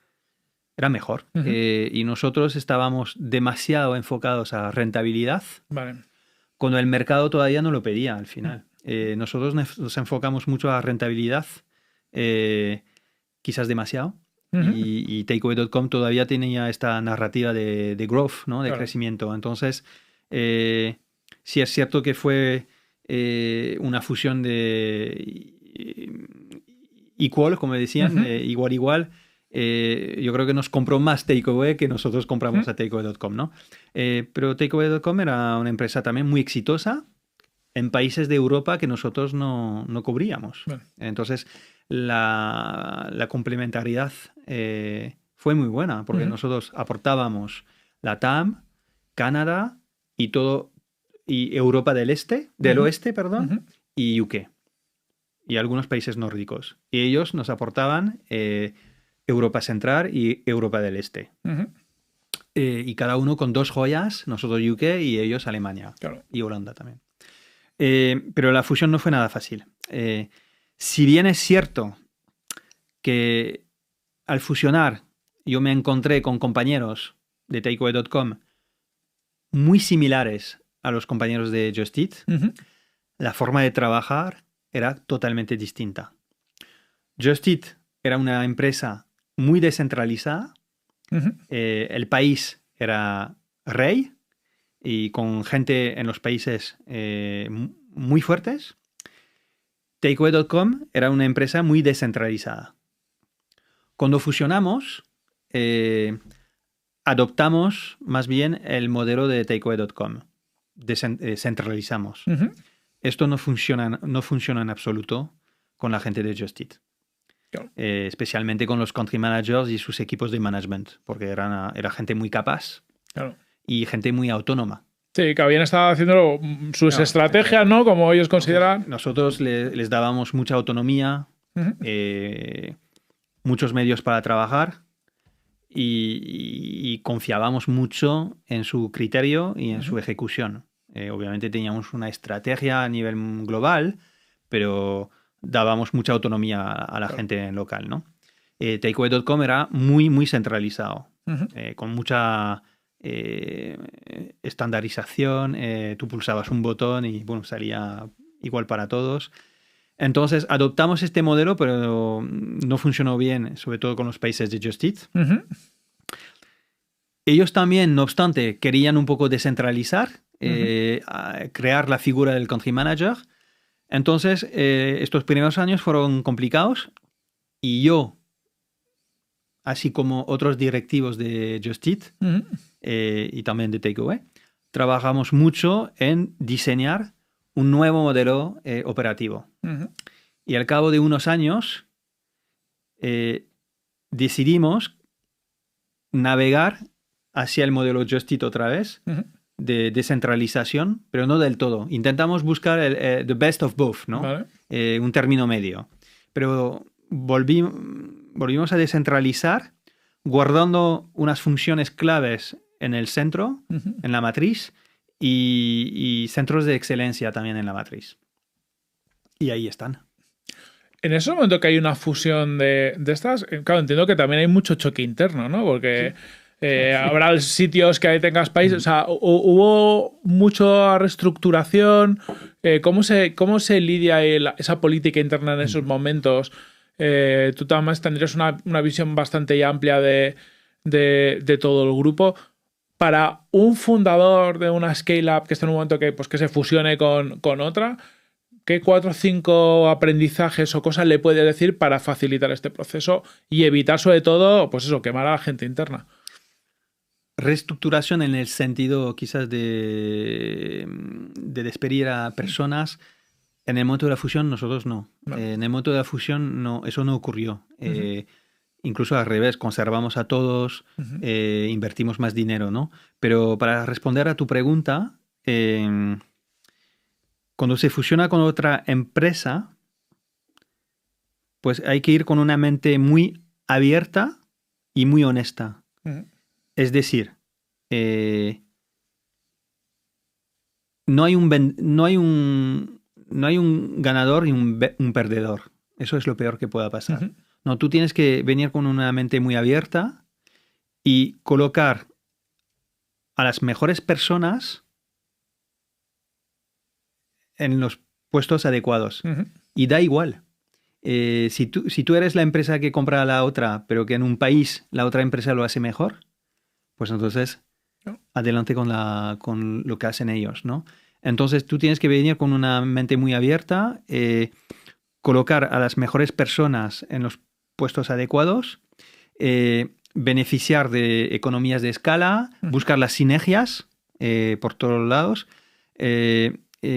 mejor. Ujú. Y nosotros estábamos demasiado enfocados a rentabilidad, Vale. cuando el mercado todavía no lo pedía al final. Nosotros nos enfocamos mucho a rentabilidad, quizás demasiado, Ujú. y Takeaway.com todavía tenía esta narrativa de growth, ¿no? De Claro. crecimiento. Entonces, sí es cierto que fue una fusión de equal, como decían, Ujú. igual. Yo creo que nos compró más Takeaway que nosotros compramos a Takeaway.com, ¿no? Pero Takeaway.com era una empresa también muy exitosa en países de Europa que nosotros no cubríamos. Vale. Entonces, la complementariedad fue muy buena, porque Ujú. nosotros aportábamos la TAM, Canadá y Europa del Ujú. oeste, perdón, Ujú. y UK y algunos países nórdicos. Y ellos nos aportaban Europa Central y Europa del Este. Ujú. Y cada uno con dos joyas, nosotros UK y ellos Alemania. Claro. Y Holanda también. Pero la fusión no fue nada fácil. Si bien es cierto que al fusionar yo me encontré con compañeros de Takeaway.com muy similares a los compañeros de Just Eat, Ujú. la forma de trabajar era totalmente distinta. Just Eat era una empresa muy descentralizada, Ujú. el país era rey y con gente en los países muy fuertes. Takeaway.com era una empresa muy descentralizada. Cuando fusionamos, adoptamos más bien el modelo de Takeaway.com. Centralizamos. Esto no funciona en absoluto con la gente de Just Eat. Claro. Especialmente con los country managers y sus equipos de management, porque era gente muy capaz y gente muy autónoma. Sí, que habían estado haciendo sus estrategias, ¿no? Como ellos consideran. Nosotros les dábamos mucha autonomía, muchos medios para trabajar y confiábamos mucho en su criterio y en su ejecución. Obviamente teníamos una estrategia a nivel global, pero dábamos mucha autonomía a la gente local, ¿no? Takeaway.com era muy, muy centralizado, con mucha estandarización. Tú pulsabas un botón y bueno, salía igual para todos. Entonces adoptamos este modelo, pero no funcionó bien, sobre todo con los países de Just Eat. Ellos también, no obstante, querían un poco descentralizar, crear la figura del country manager. Entonces, estos primeros años fueron complicados y yo, así como otros directivos de Just Eat y también de Takeaway, trabajamos mucho en diseñar un nuevo modelo operativo. Y al cabo de unos años decidimos navegar hacia el modelo Just Eat otra vez, de descentralización, pero no del todo. Intentamos buscar the best of both, ¿no? Vale. Un término medio. Pero volvimos a descentralizar, guardando unas funciones claves en el centro, en la matriz, y centros de excelencia también en la matriz. Y ahí están. En ese momento que hay una fusión de estas, claro, entiendo que también hay mucho choque interno, ¿no? Porque habrá sitios que tengas países, o sea, hubo mucha reestructuración. ¿Cómo se lidia esa política interna en esos momentos? Tú también tendrías una visión bastante amplia de todo el grupo. Para un fundador de una scale-up que está en un momento que se fusione con otra, ¿qué 4 o 5 aprendizajes o cosas le puedes decir para facilitar este proceso y evitar, sobre todo, pues eso, quemar a la gente interna? Reestructuración en el sentido quizás de despedir a personas. En el momento de la fusión nosotros no. En el momento de la fusión no, eso no ocurrió. Incluso al revés, conservamos a todos, invertimos más dinero, ¿no? Pero para responder a tu pregunta, cuando se fusiona con otra empresa, pues hay que ir con una mente muy abierta y muy honesta. Es decir, no hay un ganador y un perdedor. Eso es lo peor que pueda pasar. No, tú tienes que venir con una mente muy abierta y colocar a las mejores personas en los puestos adecuados. Y da igual. Si tú eres la empresa que compra a la otra, pero que en un país la otra empresa lo hace mejor, pues entonces adelante con lo que hacen ellos, ¿no? Entonces tú tienes que venir con una mente muy abierta, colocar a las mejores personas en los puestos adecuados, beneficiar de economías de escala, buscar las sinergias por todos lados,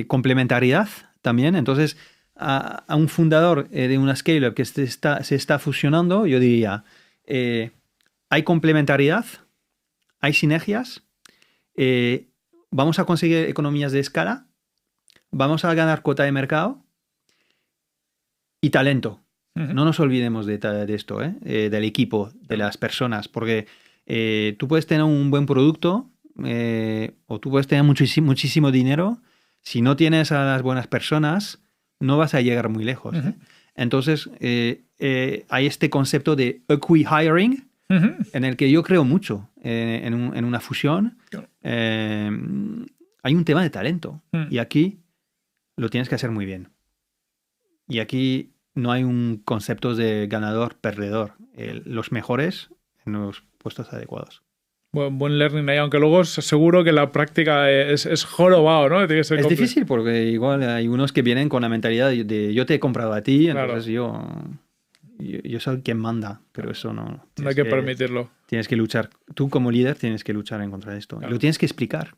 complementariedad también. Entonces, a un fundador de una scale-up que se está fusionando, yo diría, hay complementariedad, hay sinergias, vamos a conseguir economías de escala, vamos a ganar cuota de mercado y talento. No nos olvidemos de esto, del equipo, de las personas, porque tú puedes tener un buen producto o tú puedes tener muchísimo dinero. Si no tienes a las buenas personas, no vas a llegar muy lejos. Entonces, hay este concepto de acqui-hiring, en el que yo creo mucho en una fusión. Hay un tema de talento y aquí lo tienes que hacer muy bien. Y aquí no hay un concepto de ganador-perdedor. Los mejores en los puestos adecuados. Buen learning ahí, aunque luego seguro que la práctica es jorobado, ¿no? Tiene que ser Es difícil porque igual hay unos que vienen con la mentalidad de yo te he comprado a ti, Claro. entonces yo soy quien manda, pero eso no. No hay que permitirlo. Tienes que luchar. Tú como líder tienes que luchar en contra de esto. Claro. Lo tienes que explicar.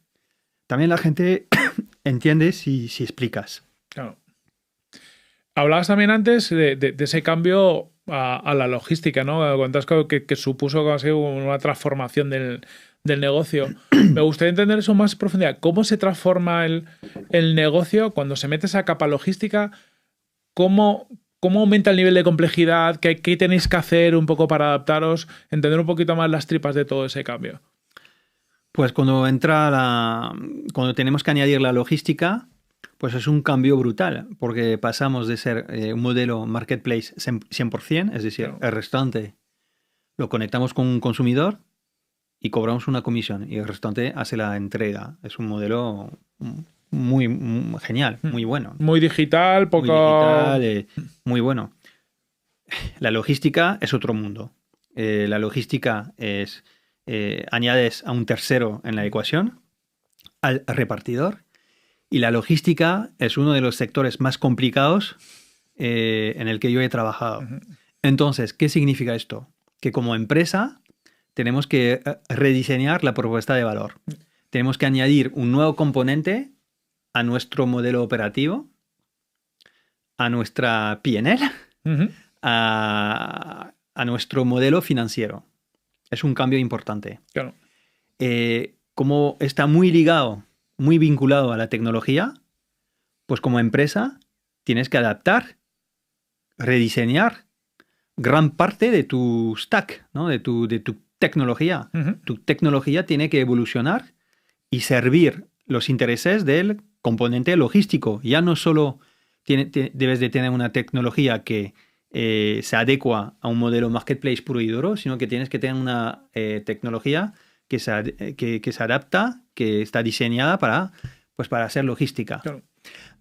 También la gente entiende si explicas. Claro. Hablabas también antes de ese cambio a la logística, ¿no? Cuentas que supuso casi una transformación del negocio. Me gustaría entender eso más en profundidad. ¿Cómo se transforma el negocio cuando se mete esa capa logística? ¿Cómo aumenta el nivel de complejidad? ¿Qué tenéis que hacer un poco para adaptaros? Entender un poquito más las tripas de todo ese cambio. Pues cuando tenemos que añadir la logística, pues es un cambio brutal, porque pasamos de ser un modelo marketplace 100%, es decir, Claro. el restaurante lo conectamos con un consumidor y cobramos una comisión y el restaurante hace la entrega. Es un modelo muy genial, muy bueno. Muy digital, poco... Muy digital, muy bueno. La logística es otro mundo. La logística es... añades a un tercero en la ecuación, al repartidor, y la logística es uno de los sectores más complicados en el que yo he trabajado. Uh-huh. Entonces, ¿qué significa esto? Que como empresa tenemos que rediseñar la propuesta de valor. Tenemos que añadir un nuevo componente a nuestro modelo operativo, a nuestra P&L, Uh-huh. a nuestro modelo financiero. Es un cambio importante. Claro. Como está muy ligado, muy vinculado a la tecnología, pues como empresa tienes que adaptar, rediseñar gran parte de tu stack, ¿no? de tu tecnología. Uh-huh. Tu tecnología tiene que evolucionar y servir los intereses del componente logístico. Ya no solo debes de tener una tecnología que se adecua a un modelo marketplace puro y duro, sino que tienes que tener una tecnología que se adapta, que está diseñada para hacer logística. Claro.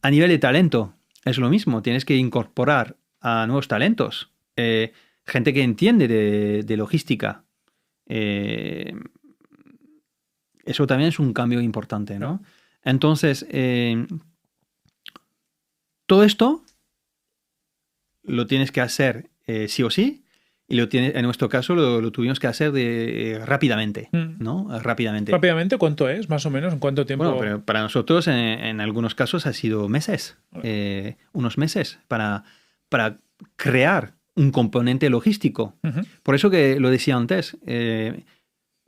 A nivel de talento, es lo mismo. Tienes que incorporar a nuevos talentos. Gente que entiende de logística. Eso también es un cambio importante, ¿no? Claro. Entonces, todo esto lo tienes que hacer sí o sí, y en nuestro caso lo tuvimos que hacer rápidamente, ¿no? Rápidamente. ¿Rápidamente cuánto es, más o menos? ¿En cuánto tiempo? Bueno, pero para nosotros en algunos casos ha sido meses, unos meses, para crear un componente logístico. Uh-huh. Por eso que lo decía antes,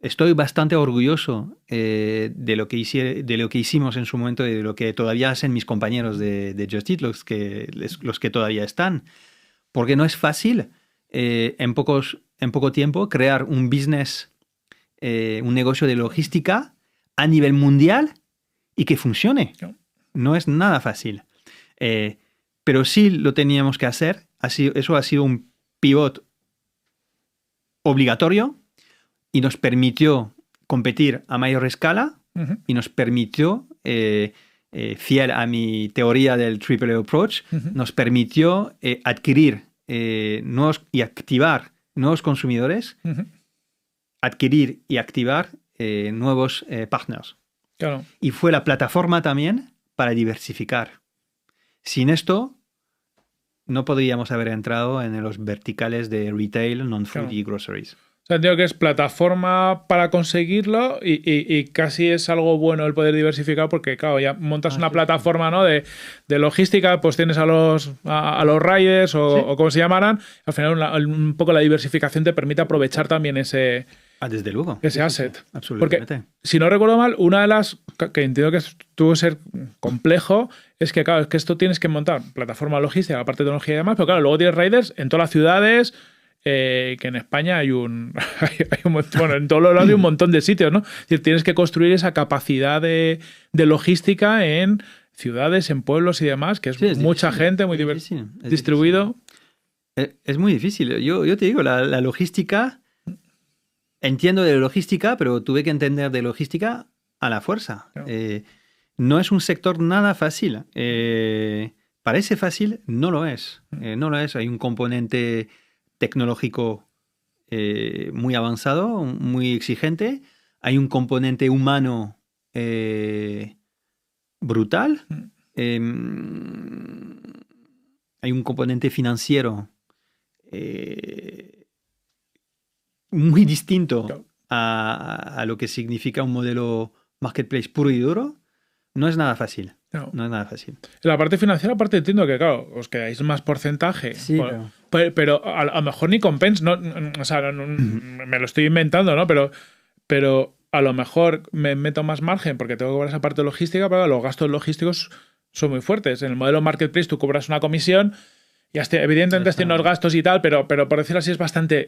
estoy bastante orgulloso de lo que hicimos en su momento y de lo que todavía hacen mis compañeros de Just Eat, los que todavía están. Porque no es fácil en poco tiempo crear un business, un negocio de logística a nivel mundial y que funcione. No es nada fácil. Pero sí lo teníamos que hacer. Eso ha sido un pivot obligatorio y nos permitió competir a mayor escala. Uh-huh. Y nos permitió, fiel a mi teoría del Triple Approach, uh-huh. Nos permitió adquirir nuevos y activar nuevos consumidores, uh-huh. Adquirir y activar nuevos partners. Claro. Y fue la plataforma también para diversificar. Sin esto, no podríamos haber entrado en los verticales de retail, non-food, claro. Y groceries. O sea, entiendo que es plataforma para conseguirlo y casi es algo bueno el poder diversificar porque, claro, ya montas una plataforma, ¿no? de logística, pues tienes a los riders o como se llamaran. Al final, un poco la diversificación te permite aprovechar también ese... desde luego. Ese asset. Sí, absolutamente. Porque, si no recuerdo mal, una de las que entiendo que tuvo que ser complejo es que, claro, es que esto tienes que montar plataforma logística, aparte de tecnología y demás, pero claro, luego tienes riders en todas las ciudades... que en España hay un bueno, en todos los lados hay un montón de sitios, ¿no? Es decir, tienes que construir esa capacidad de logística en ciudades, en pueblos y demás, que es mucha gente, muy distribuido. Es muy difícil. Yo te digo, la logística, entiendo de logística, pero tuve que entender de logística a la fuerza. Claro. No es un sector nada fácil. Parece fácil, no lo es. No lo es. Hay un componente tecnológico muy avanzado, muy exigente. hay un componente humano brutal, hay un componente financiero muy distinto a lo que significa un modelo marketplace puro y duro. No es nada fácil. No es nada fácil. En la parte financiera, aparte entiendo que, claro, os quedáis más porcentaje. Sí, pero a lo mejor ni compensa. O sea, me lo estoy inventando, ¿no? Pero a lo mejor me meto más margen porque tengo que cobrar esa parte logística, pero los gastos logísticos son muy fuertes. En el modelo marketplace tú cobras una comisión y evidentemente tienes unos gastos y tal, pero por decirlo así es bastante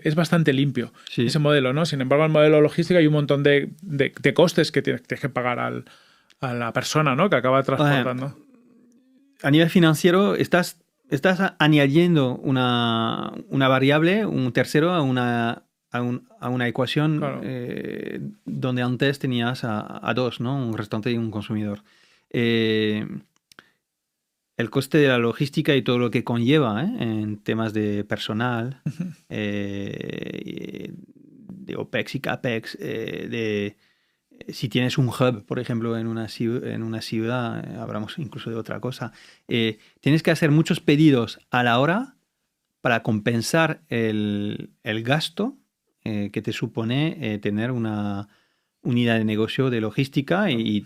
limpio ese modelo, ¿no? Sin embargo, el modelo logístico hay un montón de costes que tienes que pagar a la persona, ¿no? Que acaba transportando. A nivel financiero estás añadiendo una variable, un tercero a una ecuación donde antes tenías a dos, ¿no? Un restaurante y un consumidor. El coste de la logística y todo lo que conlleva en temas de personal, de OPEX y CAPEX, si tienes un hub, por ejemplo, en una ciudad, hablamos incluso de otra cosa, tienes que hacer muchos pedidos a la hora para compensar el gasto que te supone tener una unidad de negocio de logística y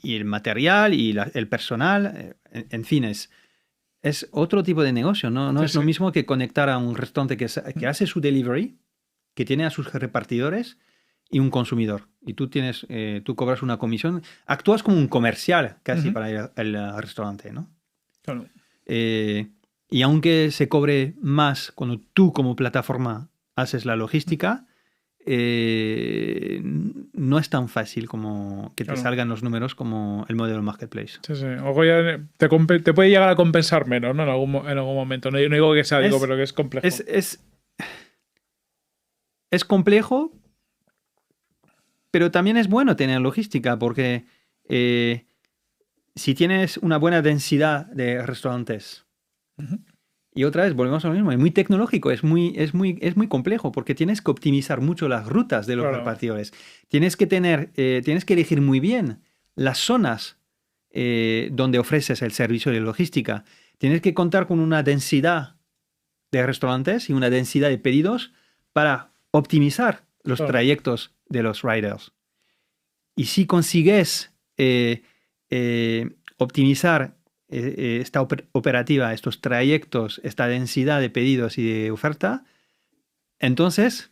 el material y el personal. En fin, es otro tipo de negocio, ¿no? Es lo mismo que conectar a un restaurante que hace su delivery, que tiene a sus repartidores y un consumidor. Y tú cobras una comisión. Actúas como un comercial casi para ir al restaurante, ¿no? Claro. Y aunque se cobre más cuando tú como plataforma haces la logística, no es tan fácil como que te salgan los números como el modelo marketplace. Sí. O ya te puede llegar a compensar menos, ¿no? En algún momento. No digo que sea, pero que es complejo. Es complejo, pero también es bueno tener logística porque si tienes una buena densidad de restaurantes, y otra vez volvemos a lo mismo, es muy tecnológico, es muy complejo porque tienes que optimizar mucho las rutas de los repartidores. Tienes que elegir muy bien las zonas donde ofreces el servicio de logística. Tienes que contar con una densidad de restaurantes y una densidad de pedidos para optimizar los trayectos de los riders. Y si consigues optimizar esta operativa, estos trayectos, esta densidad de pedidos y de oferta, entonces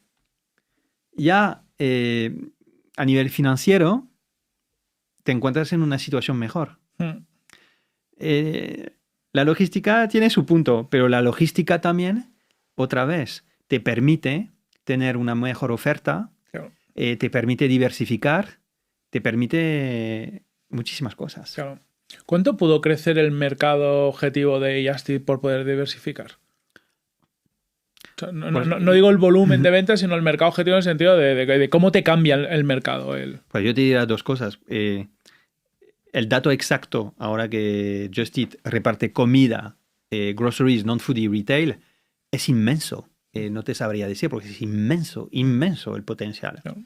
ya a nivel financiero te encuentras en una situación mejor. La logística tiene su punto, pero la logística también, otra vez, te permite tener una mejor oferta, te permite diversificar, te permite muchísimas cosas. Claro. ¿Cuánto pudo crecer el mercado objetivo de Just Eat por poder diversificar? O sea, no digo el volumen de ventas, sino el mercado objetivo en el sentido de cómo te cambia el mercado. Pues yo te diría dos cosas. El dato exacto, ahora que Just Eat reparte comida, groceries, non-food y retail, es inmenso. No te sabría decir porque es inmenso el potencial. No.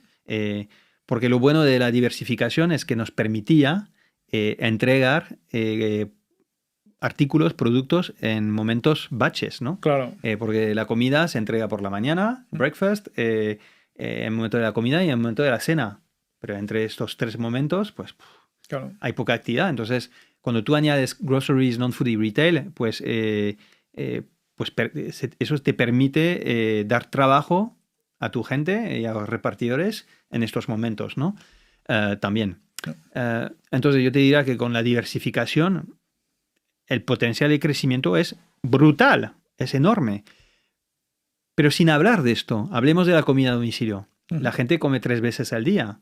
Porque lo bueno de la diversificación es que nos permitía entregar artículos, productos en momentos batches, ¿no? Claro. Porque la comida se entrega por la mañana, breakfast, en el momento de la comida y en el momento de la cena. Pero entre estos tres momentos, pues hay poca actividad. Entonces, cuando tú añades groceries, non-food y retail, pues eso te permite dar trabajo a tu gente y a los repartidores en estos momentos, ¿no? También. Entonces yo te diría que con la diversificación el potencial de crecimiento es brutal, es enorme. Pero sin hablar de esto, hablemos de la comida a domicilio. La gente come 3 veces al día.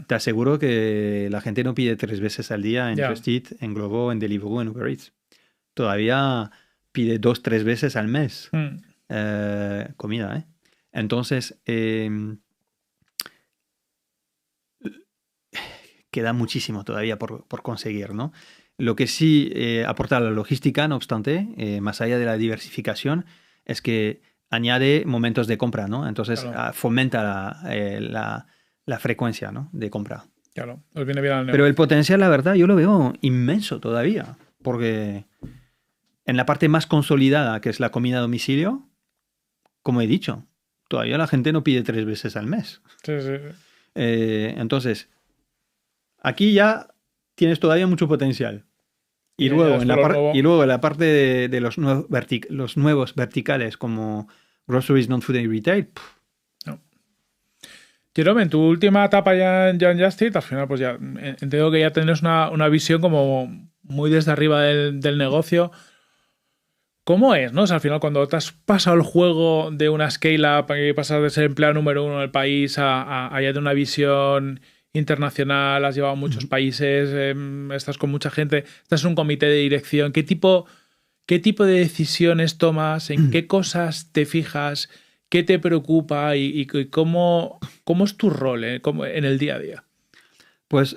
Te aseguro que la gente no pide 3 veces al día en Just Eat, en Glovo, en Deliveroo, en Uber Eats. Todavía pide 2-3 veces al mes comida. Entonces queda muchísimo todavía por conseguir, ¿no? Lo que sí aporta la logística, no obstante, más allá de la diversificación, es que añade momentos de compra, ¿no? Entonces Claro. fomenta la frecuencia, ¿no? de compra. Claro, os viene bien al Pero el negocio. potencial, la verdad, yo lo veo inmenso todavía, porque en la parte más consolidada, que es la comida a domicilio, como he dicho, todavía la gente no pide 3 veces al mes. Sí, sí, sí. Entonces, aquí ya tienes todavía mucho potencial. Y Y luego, añades valor y nuevo. luego en la parte de los, los nuevos verticales como groceries, non-food y retail, No. Jerome, en tu última etapa ya en Just Eat, al final pues ya entiendo que ya tienes una visión como muy desde arriba del negocio. ¿Cómo es, no? O sea, al final, cuando te has pasado el juego de una scale-up y pasas de ser empleado número uno del país a ya de una visión internacional, has llevado a muchos países, estás con mucha gente, estás en un comité de dirección, ¿qué tipo de decisiones tomas? ¿En qué cosas te fijas? ¿Qué te preocupa? ¿Y cómo es tu rol en el día a día? pues,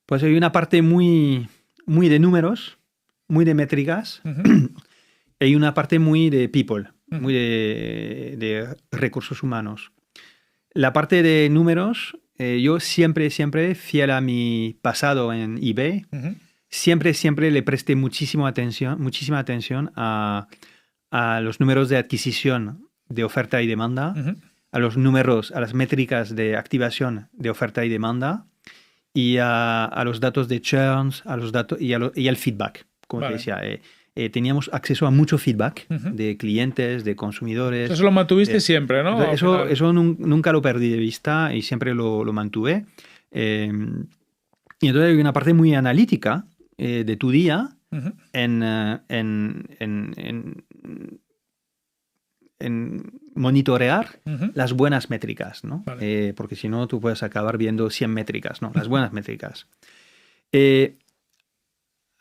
pues hay una parte muy, muy de números, muy de métricas, Ujú, y hay una parte muy de people, ujú, muy de recursos humanos. La parte de números, yo siempre, fiel a mi pasado en eBay, ujú, siempre le presté muchísima atención a los números de adquisición de oferta y demanda, ujú. a los números, a las métricas de activación de oferta y demanda y a los datos de churns, a los datos y al feedback, como te Vale. decía. Teníamos acceso a mucho feedback Ujú. de clientes, de consumidores. Eso lo mantuviste de- siempre, ¿no? entonces, Al final. eso nunca lo perdí de vista y siempre lo mantuve. Y entonces hay una parte muy analítica de tu día Ujú. en, en monitorear Ujú. las buenas métricas, ¿no? Vale. Porque si no, tú puedes acabar viendo 100 métricas, ¿no? Las buenas métricas. Eh,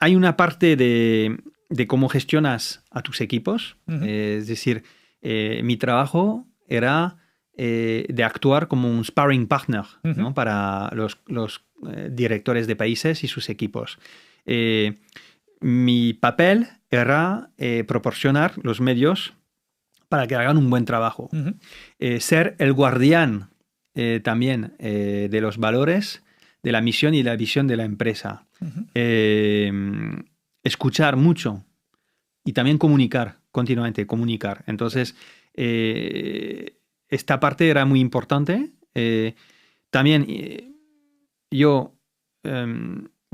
Hay una parte de cómo gestionas a tus equipos, Ujú. es decir, mi trabajo era de actuar como un sparring partner, Ujú. ¿no? Para los directores de países y sus equipos. Mi papel era proporcionar los medios para que hagan un buen trabajo. Ujú. Ser el guardián también de los valores, de la misión y la visión de la empresa. Ujú. Eh, Escuchar mucho y también comunicar, continuamente comunicar. Entonces, esta parte era muy importante. También yo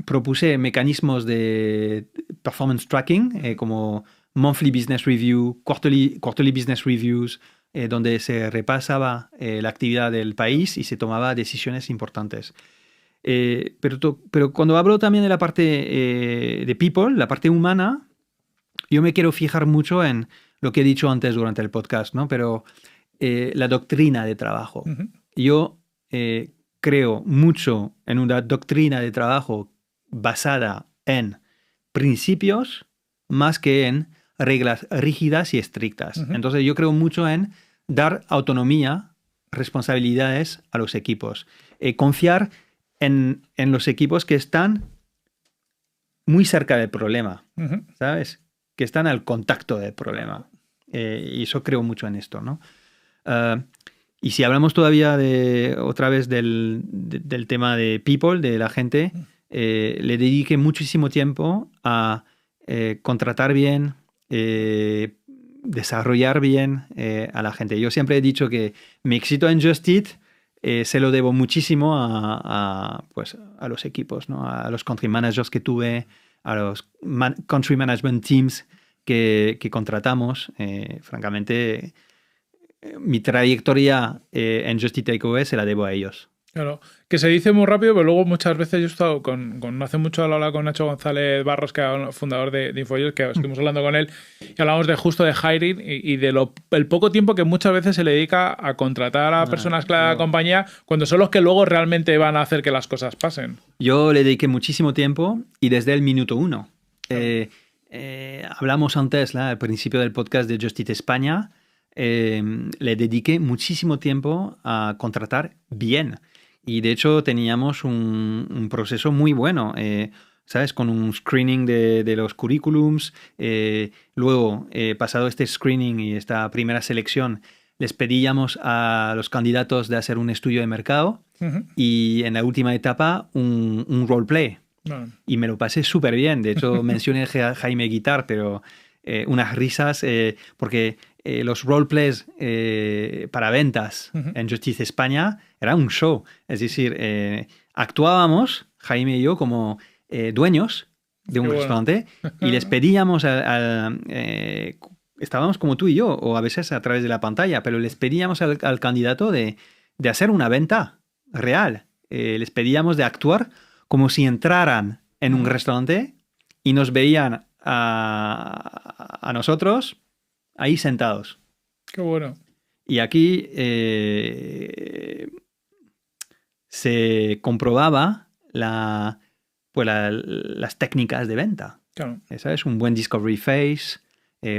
propuse mecanismos de performance tracking, como monthly business review, quarterly business reviews, donde se repasaba la actividad del país y se tomaba decisiones importantes. Pero cuando hablo también de la parte de people, la parte humana, yo me quiero fijar mucho en lo que he dicho antes durante el podcast, ¿no? Pero la doctrina de trabajo. Ujú. Yo creo mucho en una doctrina de trabajo basada en principios más que en reglas rígidas y estrictas. Ujú. Entonces yo creo mucho en dar autonomía, responsabilidades a los equipos. Confiar en los equipos que están muy cerca del problema, Ujú. ¿sabes? Que están al contacto del problema. Y eso creo mucho en esto, ¿no? Uh, y si hablamos todavía otra vez del tema de people, de la gente, le dediqué muchísimo tiempo a contratar bien, desarrollar bien a la gente. Yo siempre he dicho que mi éxito en Just Eat se lo debo muchísimo pues, a los equipos, ¿no? A los country managers que tuve, a los country management teams que contratamos. Francamente, mi trayectoria en Just Eat Takeaway se la debo a ellos. Claro, que se dice muy rápido, pero luego muchas veces yo he estado no hace mucho lo hablaba con Nacho González Barros, que era el fundador de InfoYours, que estuvimos hablando con él, y hablamos justo de hiring y de el poco tiempo que muchas veces se le dedica a contratar a personas clave de la compañía, cuando son los que luego realmente van a hacer que las cosas pasen. Yo le dediqué muchísimo tiempo y desde el minuto uno. Claro. Hablamos antes, al principio del podcast de Just Eat España, le dediqué muchísimo tiempo a contratar bien. Y de hecho teníamos un proceso muy bueno. ¿sabes? Con un screening de los currículums. Luego, pasado este screening y esta primera selección, les pedíamos a los candidatos de hacer un estudio de mercado y en la última etapa un roleplay. Y me lo pasé súper bien. De hecho, mencioné a Jaime Guitart, pero unas risas porque los roleplays para ventas en Just Eat España era un show. Es decir, actuábamos, Jaime y yo, como dueños de un restaurante y les pedíamos estábamos como tú y yo, o a veces a través de la pantalla, pero les pedíamos al candidato de hacer una venta real. Les pedíamos de actuar como si entraran en un restaurante y nos veían a nosotros ahí sentados. Qué bueno. Y aquí se comprobaba las técnicas de venta. Claro. Esa es un buen discovery phase,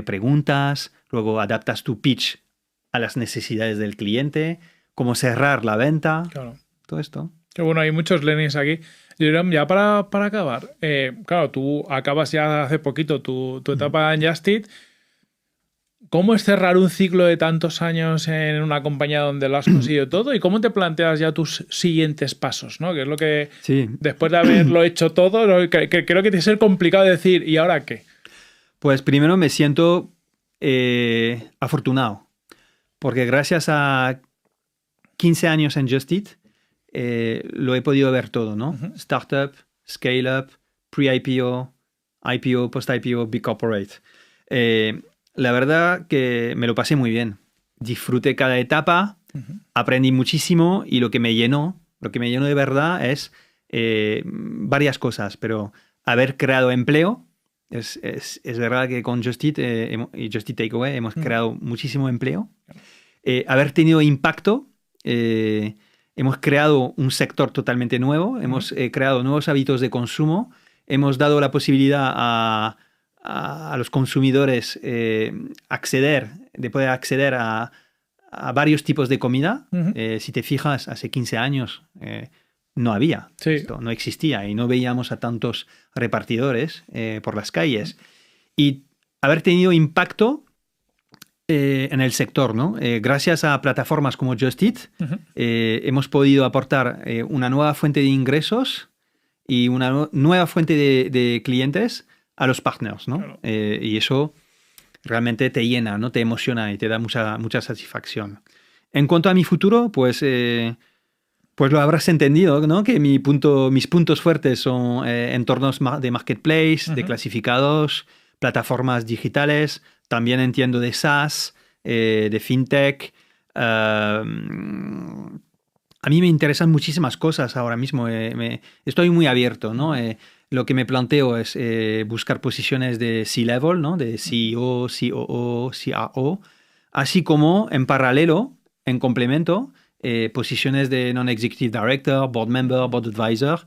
preguntas, luego adaptas tu pitch a las necesidades del cliente, cómo cerrar la venta, claro. Todo esto. Qué bueno, hay muchos learnings aquí. Jerome, ya para acabar, claro, tú acabas ya hace poquito tu etapa en Just Eat. ¿Cómo es cerrar un ciclo de tantos años en una compañía donde lo has conseguido todo? ¿Y cómo te planteas ya tus siguientes pasos? ¿No? Que es lo que, después de haberlo hecho todo, ¿no? que creo que tiene que ser complicado decir, ¿y ahora qué? Pues primero me siento afortunado, porque gracias a 15 años en Just Eat, lo he podido ver todo, ¿no? Startup, scale-up, pre-IPO, IPO, post-IPO, big corporate. La verdad que me lo pasé muy bien. Disfruté cada etapa, aprendí muchísimo y lo que me llenó de verdad es varias cosas, pero haber creado empleo, es verdad que con Just Eat y Just Eat Takeaway hemos creado muchísimo empleo. Haber tenido impacto, hemos creado un sector totalmente nuevo, hemos creado nuevos hábitos de consumo, hemos dado la posibilidad a los consumidores de poder acceder a varios tipos de comida. Si te fijas, hace 15 años no había esto, no existía y no veíamos a tantos repartidores por las calles. Y haber tenido impacto en el sector, ¿no? Gracias a plataformas como Just Eat, hemos podido aportar una nueva fuente de ingresos y una nueva fuente de clientes a los partners, ¿no? Claro. Y eso realmente te llena, ¿no? Te emociona y te da mucha satisfacción. En cuanto a mi futuro, pues lo habrás entendido, ¿no? Que mis puntos fuertes son entornos de marketplace, de clasificados, plataformas digitales, también entiendo de SaaS, de fintech. A mí me interesan muchísimas cosas ahora mismo. Estoy muy abierto, ¿no? Lo que me planteo es buscar posiciones de C-level, ¿no? De CEO, COO, CAO, así como en paralelo, en complemento, posiciones de non-executive director, board member, board advisor.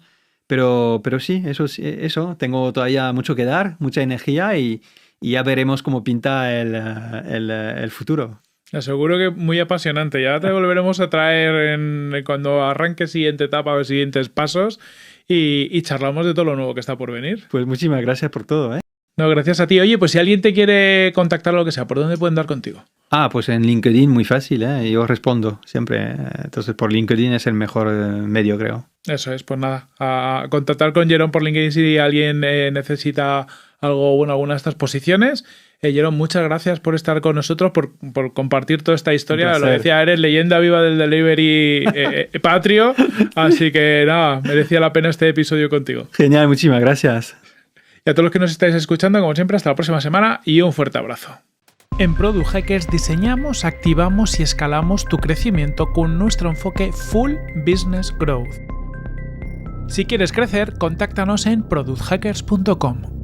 Pero sí, eso. Tengo todavía mucho que dar, mucha energía y ya veremos cómo pinta el futuro. Seguro que muy apasionante. Ya te volveremos a traer cuando arranque siguiente etapa o siguientes pasos y charlamos de todo lo nuevo que está por venir. Pues muchísimas gracias por todo, ¿eh? No, gracias a ti. Oye, pues si alguien te quiere contactar o lo que sea, ¿por dónde pueden dar contigo? Pues en LinkedIn, muy fácil, ¿eh? Yo respondo siempre. Entonces por LinkedIn es el mejor medio, creo. Eso es, pues nada, a contactar con Jerome por LinkedIn si alguien necesita algo, alguna de estas posiciones. Jerome, muchas gracias por estar con nosotros, por compartir toda esta historia. Lo decía, eres leyenda viva del delivery patrio, así que nada, merecía la pena este episodio contigo. Genial, muchísimas gracias. Y a todos los que nos estáis escuchando, como siempre, hasta la próxima semana y un fuerte abrazo. En Product Hackers diseñamos, activamos y escalamos tu crecimiento con nuestro enfoque Full Business Growth. Si quieres crecer, contáctanos en producthackers.com.